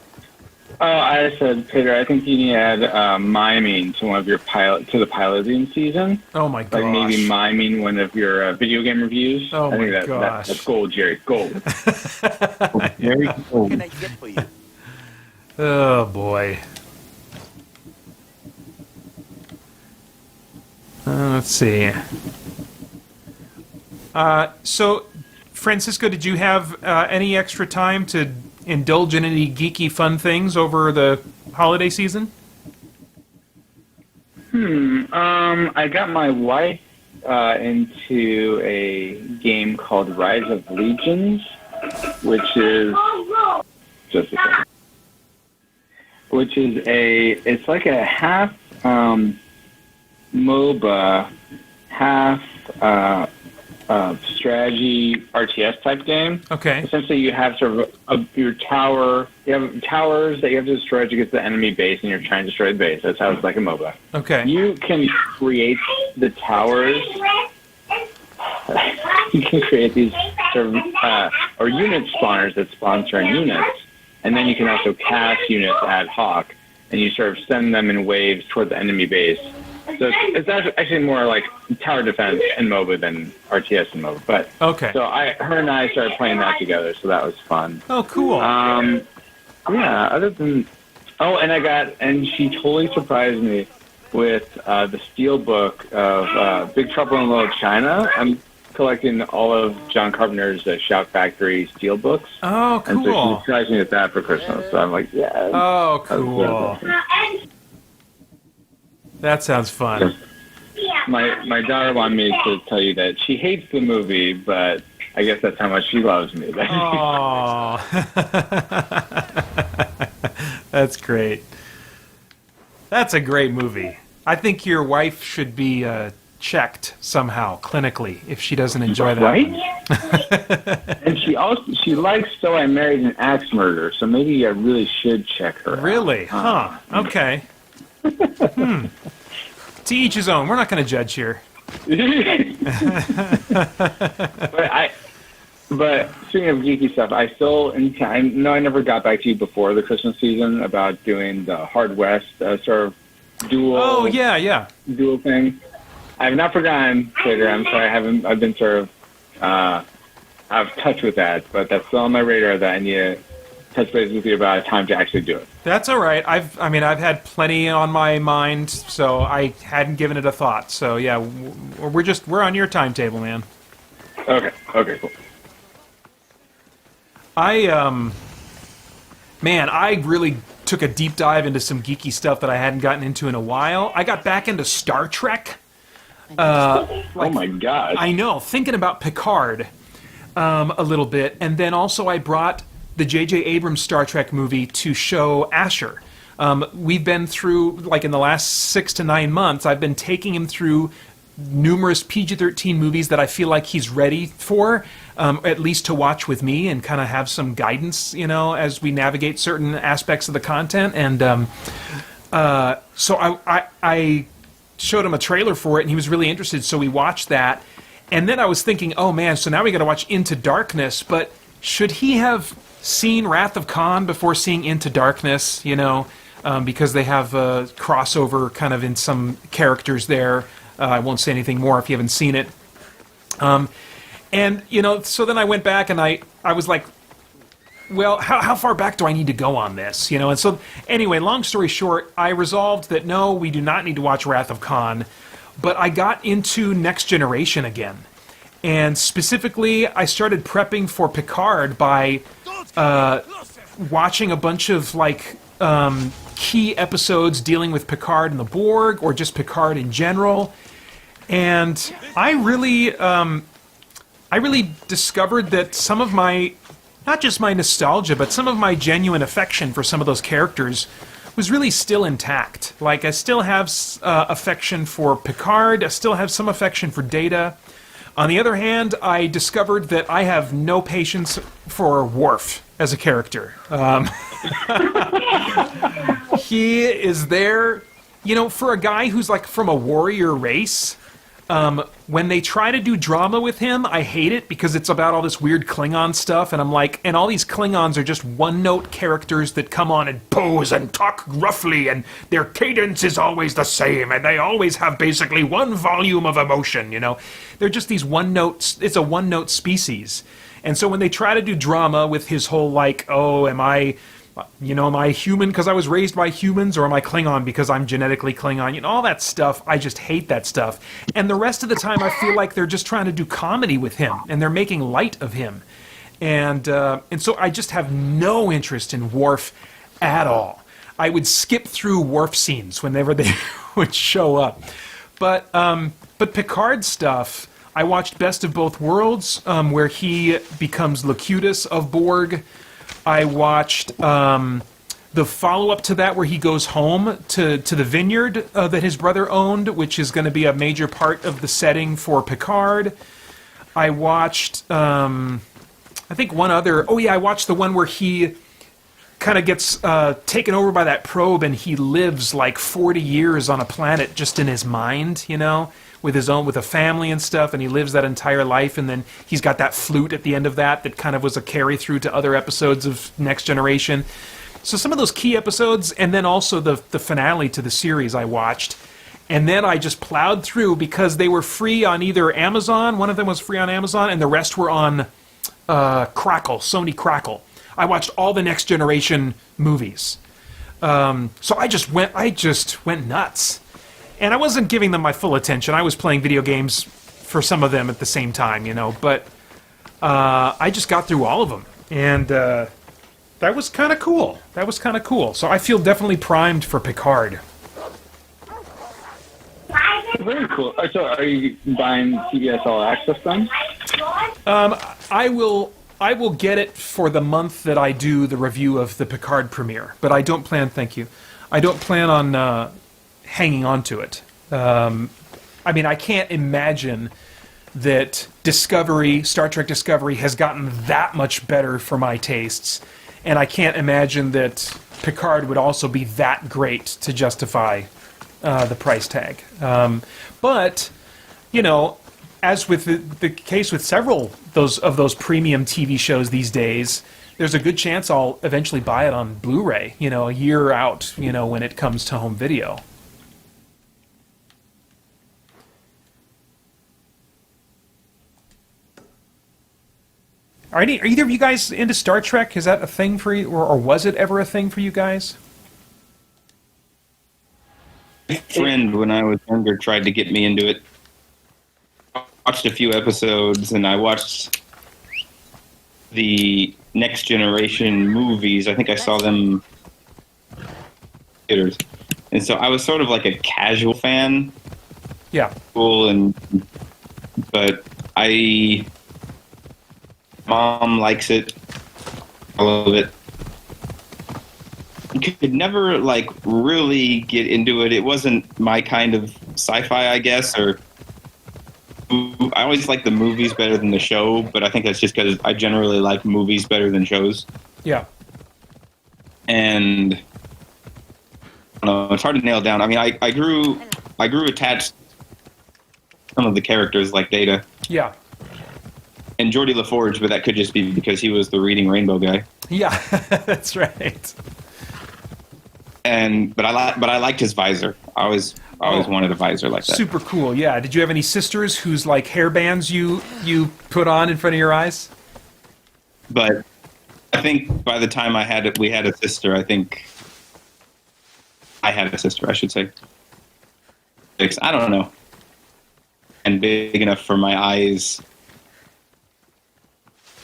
I said, Peter, I think you need to add miming to one of your the piloting season. Oh my gosh. Like maybe miming one of your video game reviews. Oh I think my gosh. That's gold, Jerry. Gold. Very cool. What can I get for you? Oh boy. Let's see. So, Francisco, did you have any extra time to indulge in any geeky fun things over the holiday season? I got my wife into a game called Rise of Legions, which is just a second. It's like a half MOBA, half strategy RTS type game. Okay. Essentially, you have sort of your tower. You have towers that you have to destroy to get to the enemy base, and you're trying to destroy the base. That's how it's like a MOBA. Okay. You can create the towers. You can create these sort of or unit spawners that spawn certain units, and then you can also cast units ad hoc, and you sort of send them in waves toward the enemy base. So it's actually more like tower defense and MOBA than RTS and MOBA. But Okay. so her and I started playing that together, so that was fun. Oh, cool. Yeah. Other than and she totally surprised me with the Steelbook of Big Trouble in Little China. I'm collecting all of John Carpenter's Shout Factory Steelbooks. Oh, And so cool. she surprised me with that for Christmas. So I'm like, yeah. Oh, cool. That sounds fun. My daughter wanted me to tell you that she hates the movie, but I guess that's how much she loves me. Oh, that's great. That's a great movie. I think your wife should be checked somehow clinically if she doesn't enjoy that. Right? One. And she likes So I Married an Axe Murderer, so maybe I really should check her out. Really? Huh. Okay. To each his own. We're not going to judge here. But speaking of geeky stuff, I know I never got back to you before the Christmas season about doing the Hard West sort of dual. Oh, yeah. Dual thing. I have not forgotten, Peter. I'm sorry, I've been sort of out of touch with that, but that's still on my radar that I need to touch base with you about a time to actually do it. That's all right. I've had plenty on my mind, so I hadn't given it a thought. So yeah, we're on your timetable, man. Okay, cool. I really took a deep dive into some geeky stuff that I hadn't gotten into in a while. I got back into Star Trek. Oh my God. I know, thinking about Picard a little bit, and then also I brought the J.J. Abrams Star Trek movie to show Asher. We've been through, like in the last 6 to 9 months, I've been taking him through numerous PG-13 movies that I feel like he's ready for, at least to watch with me and kind of have some guidance, as we navigate certain aspects of the content. And so I showed him a trailer for it, and he was really interested, so we watched that. And then I was thinking, oh man, so now we got to watch Into Darkness, but should he have seen Wrath of Khan before seeing Into Darkness? because they have a crossover kind of in some characters there. I won't say anything more if you haven't seen it. And, so then I went back and I was like, well, how far back do I need to go on this? And so, anyway, long story short, I resolved that no, we do not need to watch Wrath of Khan, but I got into Next Generation again. And specifically, I started prepping for Picard by watching a bunch of, key episodes dealing with Picard and the Borg, or just Picard in general. And I really discovered that some of my, not just my nostalgia, but some of my genuine affection for some of those characters was really still intact. Like, I still have affection for Picard, I still have some affection for Data. On the other hand, I discovered that I have no patience for Worf as a character. He is there, for a guy who's like from a warrior race. When they try to do drama with him, I hate it because it's about all this weird Klingon stuff, and I'm like, and all these Klingons are just one-note characters that come on and pose and talk roughly, and their cadence is always the same, and they always have basically one volume of emotion, They're just these one-note, it's a one-note species. And so when they try to do drama with his whole, am I human because I was raised by humans, or am I Klingon because I'm genetically Klingon? All that stuff, I just hate that stuff. And the rest of the time, I feel like they're just trying to do comedy with him, and they're making light of him. And so I just have no interest in Worf at all. I would skip through Worf scenes whenever they would show up. But Picard stuff, I watched Best of Both Worlds, where he becomes Locutus of Borg. I watched the follow-up to that where he goes home to the vineyard that his brother owned, which is going to be a major part of the setting for Picard. I watched, I think one other... Oh, yeah, I watched the one where he kind of gets taken over by that probe, and he lives like 40 years on a planet just in his mind, with a family and stuff, and he lives that entire life, and then he's got that flute at the end of that kind of was a carry-through to other episodes of Next Generation. So some of those key episodes, and then also the finale to the series I watched. And then I just plowed through because they were free on either Amazon, one of them was free on Amazon, and the rest were on Crackle, Sony Crackle. I watched all the Next Generation movies. So I just went nuts. And I wasn't giving them my full attention. I was playing video games for some of them at the same time, But I just got through all of them. And that was kind of cool. So I feel definitely primed for Picard. Very cool. So are you buying CBS All Access then? I will get it for the month that I do the review of the Picard premiere. But I don't plan, thank you. I don't plan on... hanging on to it. I can't imagine that Star Trek Discovery has gotten that much better for my tastes, and I can't imagine that Picard would also be that great to justify the price tag. But, as with the case with several of those premium TV shows these days, there's a good chance I'll eventually buy it on Blu-ray, a year out, when it comes to home video. Are either of you guys into Star Trek? Is that a thing for you, or was it ever a thing for you guys? My friend, when I was younger, tried to get me into it. I watched a few episodes, and I watched the Next Generation movies. I think I saw them in theaters. And so I was sort of like a casual fan. Yeah. Cool, but Mom likes it. I love it. You could never really get into it. It wasn't my kind of sci-fi, I guess, or I always like the movies better than the show, but I think that's just because I generally like movies better than shows. Yeah. And I don't know, it's hard to nail down. I grew attached to some of the characters like Data. Yeah. And Geordie LaForge, but that could just be because he was the Reading Rainbow guy. Yeah, that's right. but I liked his visor. I always wanted a visor like that. Super cool. Yeah. Did you have any sisters whose like hairbands you put on in front of your eyes? But I think by the time we had a sister. I think I had a sister, I should say. I don't know. And big enough for my eyes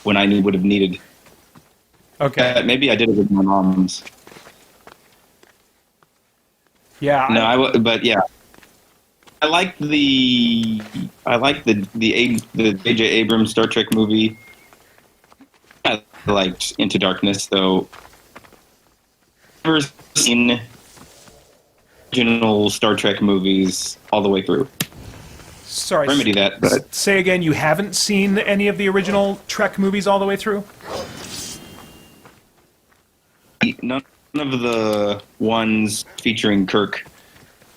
when I would have needed. Okay. Maybe I did it with my mom's. Yeah. No, but yeah. I like the J.J. Abrams Star Trek movie. I liked Into Darkness, though. Never seen original Star Trek movies all the way through. Sorry. Remedy that, but say again. You haven't seen any of the original Trek movies all the way through? none of the ones featuring Kirk,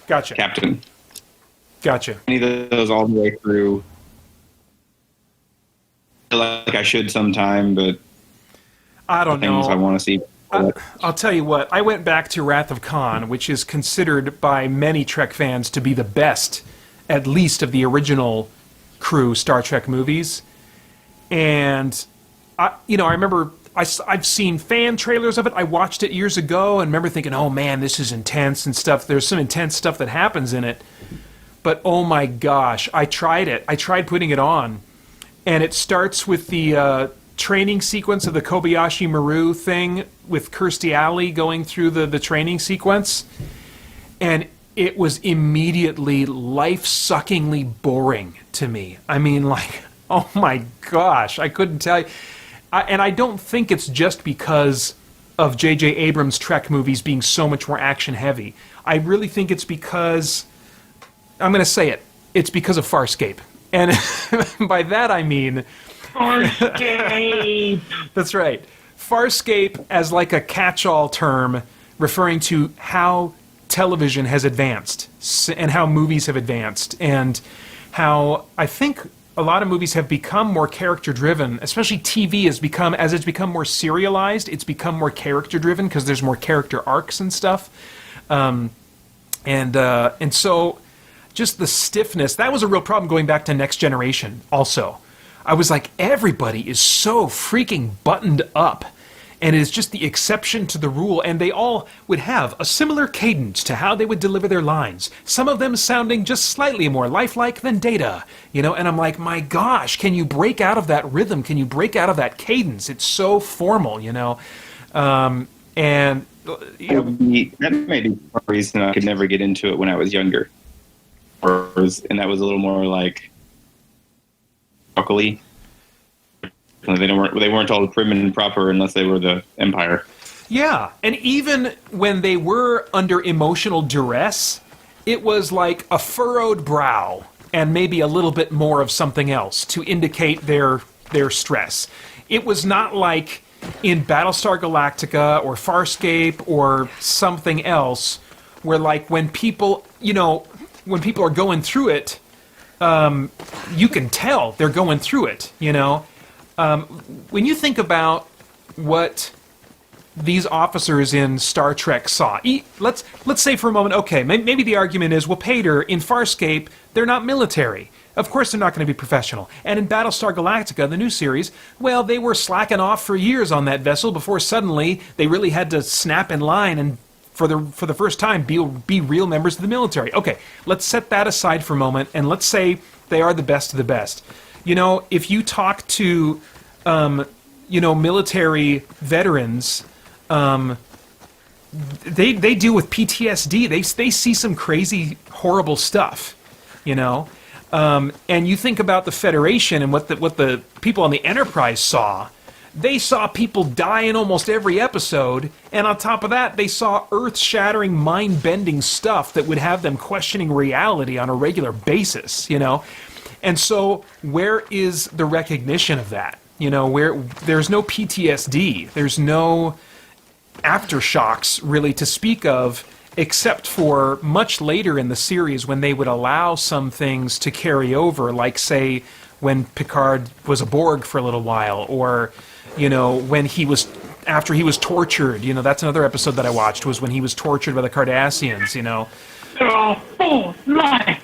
Gotcha. Captain. Gotcha. Any of those all the way through. I feel like I should sometime, but I don't know. things I want to see. I'll tell you what, I went back to Wrath of Khan, which is considered by many Trek fans to be the best, at least of the original crew Star Trek movies. And, I remember I've seen fan trailers of it. I watched it years ago and remember thinking, oh man, this is intense and stuff. There's some intense stuff that happens in it. But oh my gosh, I tried it. I tried putting it on. And it starts with the training sequence of the Kobayashi Maru thing with Kirstie Alley going through the training sequence. And it was immediately life-suckingly boring to me. I mean, like, oh my gosh, I couldn't tell you. And I don't think it's just because of J.J. Abrams' Trek movies being so much more action-heavy. I really think it's because, I'm going to say it, it's because of Farscape. And by that I mean... Farscape! That's right. Farscape as like a catch-all term referring to how television has advanced and how movies have advanced and how I think a lot of movies have become more character-driven, especially TV has become, as it's become more serialized, it's become more character-driven because there's more character arcs and stuff. And so just the stiffness, that was a real problem going back to Next Generation also. I was like, everybody is so freaking buttoned up. And it's just the exception to the rule, and they all would have a similar cadence to how they would deliver their lines. Some of them sounding just slightly more lifelike than Data, and I'm like, my gosh, can you break out of that rhythm? Can you break out of that cadence? It's so formal, and that may be one reason I could never get into it when I was younger, and that was a little more like broccoli. They weren't all prim and proper unless they were the Empire. Yeah, and even when they were under emotional duress, it was like a furrowed brow and maybe a little bit more of something else to indicate their stress. It was not like in Battlestar Galactica or Farscape or something else where like when people are going through it, you can tell they're going through it, When you think about what these officers in Star Trek saw, let's say for a moment, okay, maybe the argument is, well, Pater, in Farscape, they're not military. Of course they're not going to be professional. And in Battlestar Galactica, the new series, well, they were slacking off for years on that vessel before suddenly they really had to snap in line and for the first time be real members of the military. Okay, let's set that aside for a moment and let's say they are the best of the best. If you talk to military veterans, they deal with PTSD. They see some crazy, horrible stuff, And you think about the Federation and what the people on the Enterprise saw. They saw people die in almost every episode, and on top of that, they saw earth-shattering, mind-bending stuff that would have them questioning reality on a regular basis, And so, where is the recognition of that? Where there's no PTSD, there's no aftershocks really to speak of, except for much later in the series when they would allow some things to carry over, like say when Picard was a Borg for a little while, or when he was after he was tortured. You know, that's another episode that I watched, was when he was tortured by the Cardassians, you know. They're all full of life.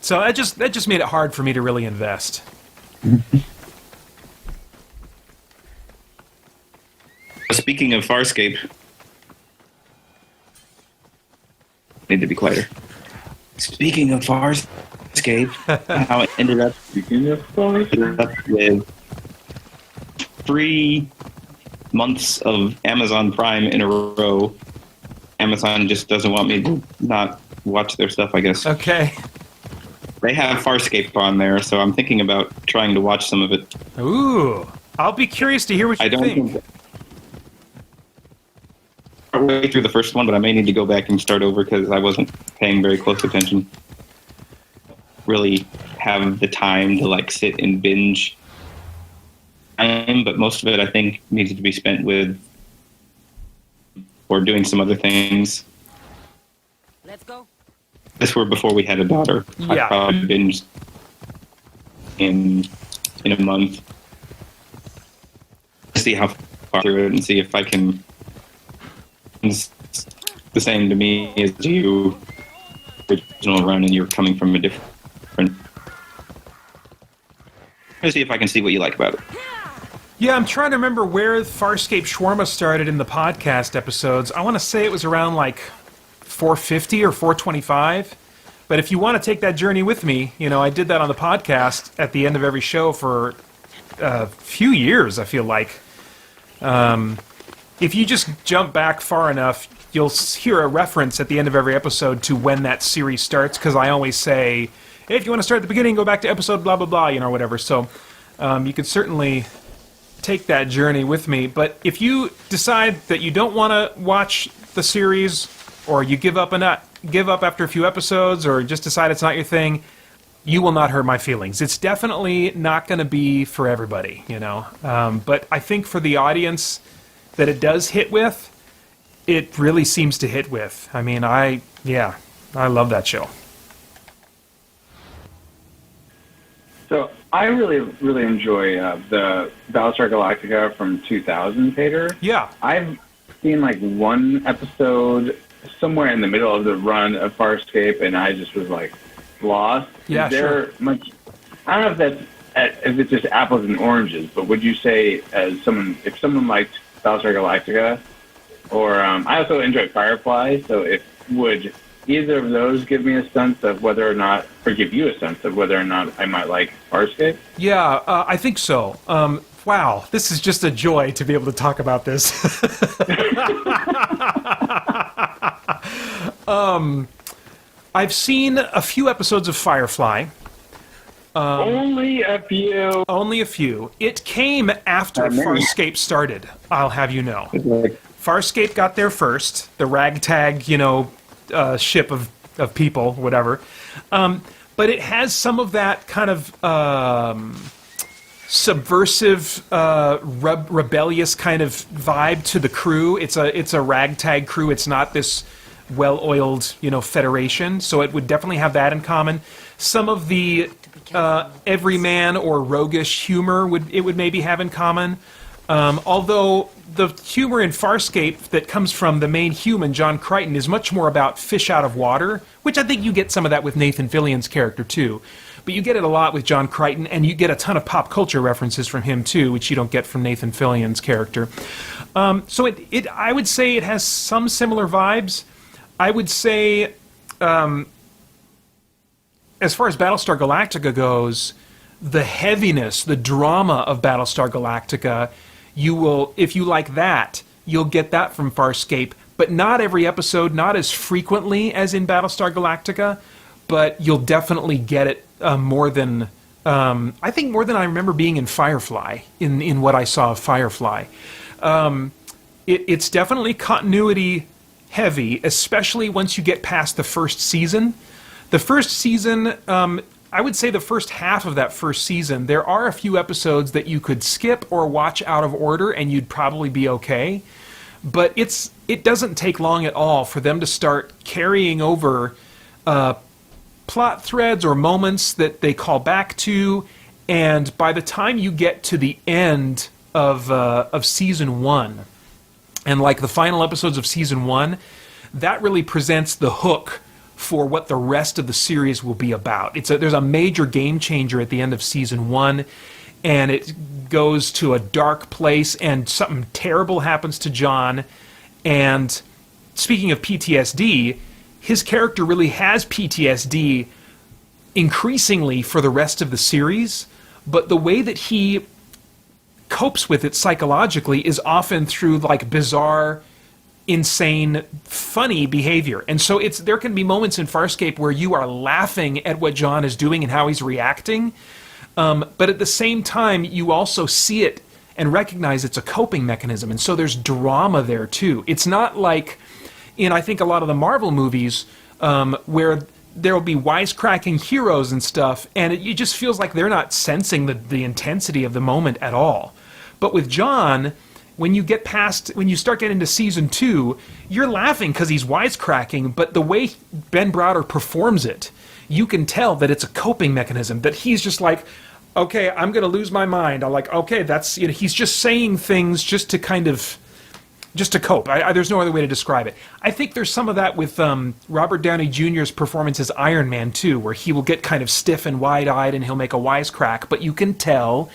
So that just made it hard for me to really invest. Speaking of Farscape, need to be quieter. Speaking of Farscape, how it ended up with 3 months of Amazon Prime in a row. Amazon just doesn't want me to not watch their stuff, I guess. Okay. They have Farscape on there, so I'm thinking about trying to watch some of it. Ooh. I'll be curious to hear what you I don't think. think way through the first one, but I may need to go back and start over because I wasn't paying very close attention. Really have the time to like sit and binge. But most of it, I think, needs to be spent with or doing some other things. Let's go. This were before we had a daughter. Yeah. I probably binged in a month. See how far through it and see if I can. It's the same to me as you. Original run, and you're coming from a different. Let's see if I can see what you like about it. Yeah, I'm trying to remember where Farscape Shawarma started in the podcast episodes. I want to say it was around like 450 or 425. But if you want to take that journey with me, you know, I did that on the podcast at the end of every show for a few years, I feel like. If you just jump back far enough, you'll hear a reference at the end of every episode to when that series starts, because I always say, hey, if you want to start at the beginning, go back to episode blah, blah, blah, you know, whatever. So you could certainly take that journey with me. But if you decide that you don't want to watch the series, or you give up after a few episodes, or just decide it's not your thing, you will not hurt my feelings. It's definitely not going to be for everybody, you know. But I think for the audience that it does hit with, it really seems to hit with. I mean, I love that show. So I really enjoy the Battlestar Galactica from 2000, Peter. Yeah. I've seen like one episode somewhere in the middle of the run of Farscape, and I just was like lost. Yeah, Is there much? I don't know if it's just apples and oranges, but would you say if someone liked Battlestar Galactica, or I also enjoy Firefly, so would either of those give me a sense of whether or not, or give you a sense of whether or not I might like Farscape? Yeah, I think so. Wow, this is just a joy to be able to talk about this. I've seen a few episodes of Firefly. Only a few. Only a few. It came after Farscape started, I'll have you know. Farscape got there first, the ragtag, you know, ship of people, whatever. But it has some of that kind of subversive, rebellious kind of vibe to the crew. It's a ragtag crew. It's not this well-oiled, you know, federation. So it would definitely have that in common. Some of the everyman or roguish humor would maybe have in common. Although the humor in Farscape that comes from the main human, John Crichton, is much more about fish out of water, which I think you get some of that with Nathan Fillion's character too. But you get it a lot with John Crichton, and you get a ton of pop culture references from him too, which you don't get from Nathan Fillion's character. So I would say it has some similar vibes. I would say, as far as Battlestar Galactica goes, the heaviness, the drama of Battlestar Galactica, you will, if you like that, you'll get that from Farscape, but not every episode, not as frequently as in Battlestar Galactica, but you'll definitely get it more than, I think more than I remember being in Firefly, in what I saw of Firefly. It's definitely continuity heavy, especially once you get past the first season. The first season, I would say the first half of that first season, there are a few episodes that you could skip or watch out of order and you'd probably be okay. But it doesn't take long at all for them to start carrying over plot threads or moments that they call back to, and by the time you get to the end of season 1, and like the final episodes of season 1, that really presents the hook for what the rest of the series will be about. There's a major game changer at the end of season 1, and it goes to a dark place, and something terrible happens to John. And speaking of PTSD, his character really has PTSD increasingly for the rest of the series, but the way that he copes with it psychologically is often through like bizarre, insane, funny behavior. And so there can be moments in Farscape where you are laughing at what John is doing and how he's reacting, but at the same time you also see it and recognize it's a coping mechanism, and so there's drama there too. It's not like in, I think, a lot of the Marvel movies where there will be wisecracking heroes and stuff, and it just feels like they're not sensing the intensity of the moment at all. But with John, when you start getting into season 2, you're laughing because he's wisecracking, but the way Ben Browder performs it, you can tell that it's a coping mechanism, that he's just like, okay, I'm going to lose my mind. I'm like, okay, he's just saying things just to cope. There's no other way to describe it. I think there's some of that with Robert Downey Jr.'s performance as Iron Man too, where he will get kind of stiff and wide-eyed and he'll make a wisecrack, but you can tell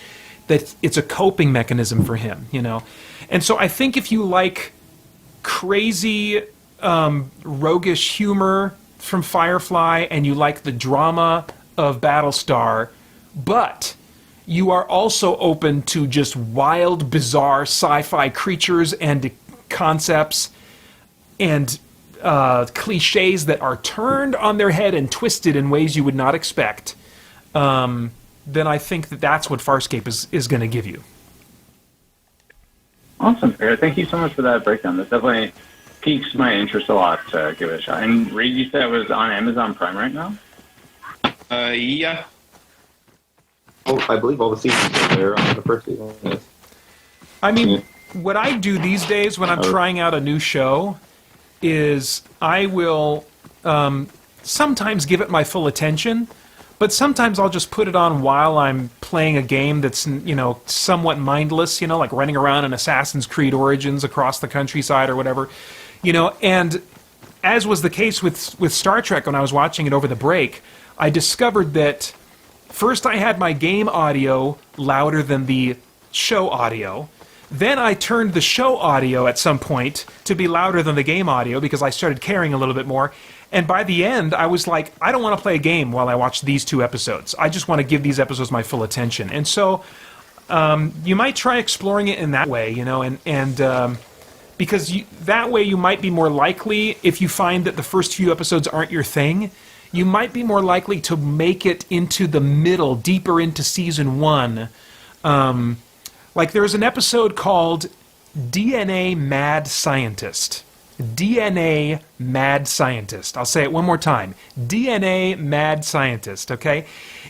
that it's a coping mechanism for him, you know. And so I think if you like crazy, roguish humor from Firefly and you like the drama of Battlestar, but you are also open to just wild, bizarre sci-fi creatures and concepts and cliches that are turned on their head and twisted in ways you would not expect, then I think that's what Farscape is going to give you. Awesome, Barrett. Thank you so much for that breakdown. That definitely piques my interest a lot to give it a shot. And Reed, you said it was on Amazon Prime right now? Yeah. Oh, I believe all the seasons are there on the first season. Yes. I mean, what I do these days when I'm trying out a new show is I will sometimes give it my full attention, but sometimes I'll just put it on while I'm playing a game that's, somewhat mindless, like running around in Assassin's Creed Origins across the countryside or whatever, and as was the case with Star Trek when I was watching it over the break, I discovered that first I had my game audio louder than the show audio. Then I turned the show audio at some point to be louder than the game audio because I started caring a little bit more. And by the end, I was like, I don't want to play a game while I watch these 2 episodes. I just want to give these episodes my full attention. And so you might try exploring it in that way, and because that way you might be more likely, if you find that the first few episodes aren't your thing, you might be more likely to make it into the middle, deeper into season 1. Like there's an episode called DNA Mad Scientist. DNA Mad Scientist. I'll say it one more time. DNA Mad Scientist, okay?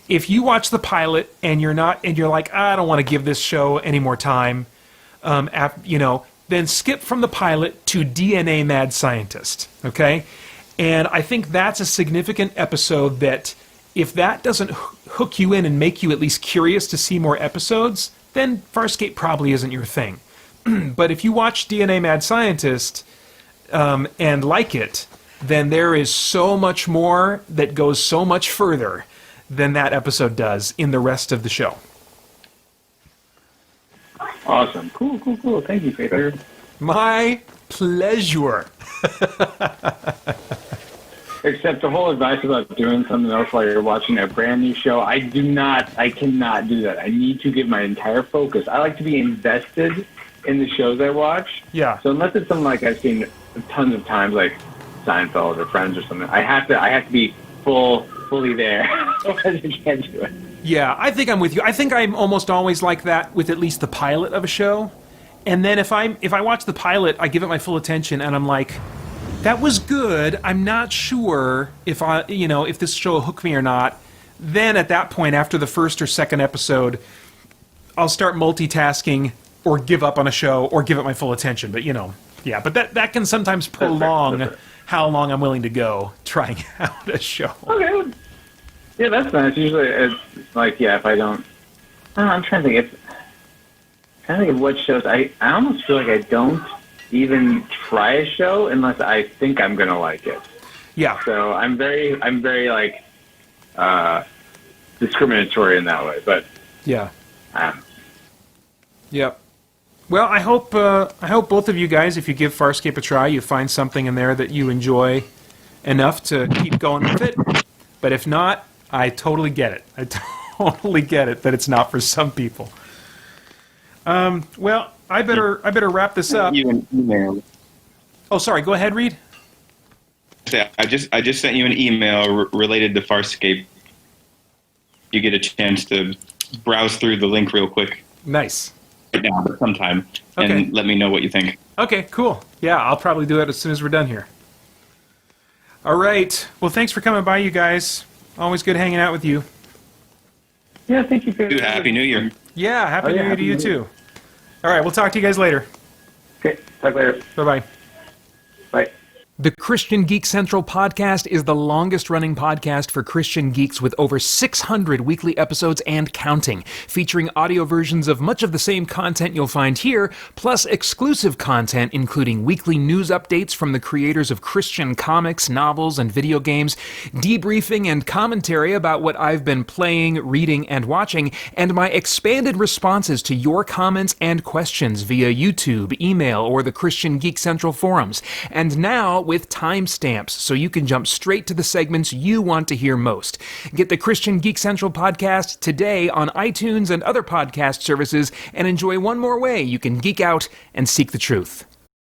If you watch the pilot and you're like, I don't want to give this show any more time, then skip from the pilot to DNA Mad Scientist, okay? And I think that's a significant episode that if that doesn't hook you in and make you at least curious to see more episodes, then Farscape probably isn't your thing. But if you watch DNA Mad Scientist and like it, then there is so much more that goes so much further than that episode does in the rest of the show. Awesome. Cool. Thank you, Peter. My pleasure. Except the whole advice about doing something else while you're watching a brand new show, I cannot do that. I need to give my entire focus. I like to be invested in the shows I watch. Yeah. So unless it's something like I've seen tons of times, like Seinfeld or Friends or something, I have to be fully there. Otherwise I can't do it. Yeah, I think I'm with you. I think I'm almost always like that with at least the pilot of a show. And then if I watch the pilot, I give it my full attention, and I'm like, that was good. I'm not sure if if this show will hook me or not. Then at that point, after the first or second episode, I'll start multitasking or give up on a show or give it my full attention. But yeah. But that can sometimes prolong how long I'm willing to go trying out a show. Okay. Yeah, that's nice. Usually it's like, if I don't... I'm trying to think. I think of what shows. I almost feel like I don't even try a show unless I think I'm gonna like it. Yeah. So I'm very like discriminatory in that way. But Yeah. Yep. Well, I hope both of you guys, if you give Farscape a try, you find something in there that you enjoy enough to keep going with it. But if not, I totally get it. I totally get it that it's not for some people. Well, I better wrap this up. You an email. Oh, sorry. Go ahead, Reed. I just sent you an email related to Farscape. You get a chance to browse through the link real quick. Nice. Right now, but sometime, Okay. and let me know what you think. Okay, cool. Yeah, I'll probably do it as soon as we're done here. All right. Well, thanks for coming by, you guys. Always good hanging out with you. yeah, thank you for Dude, Happy New Year. Yeah, Happy New Year to Happy you New Year. too. All right, we'll talk to you guys later. Okay, talk later. Bye-bye. Bye. The Christian Geek Central podcast is the longest-running podcast for Christian geeks with over 600 weekly episodes and counting, featuring audio versions of much of the same content you'll find here, plus exclusive content including weekly news updates from the creators of Christian comics, novels, and video games, debriefing and commentary about what I've been playing, reading, and watching, and my expanded responses to your comments and questions via YouTube, email, or the Christian Geek Central forums. And now, with timestamps, so you can jump straight to the segments you want to hear most. Get the Christian Geek Central podcast today on iTunes and other podcast services, and enjoy one more way you can geek out and seek the truth.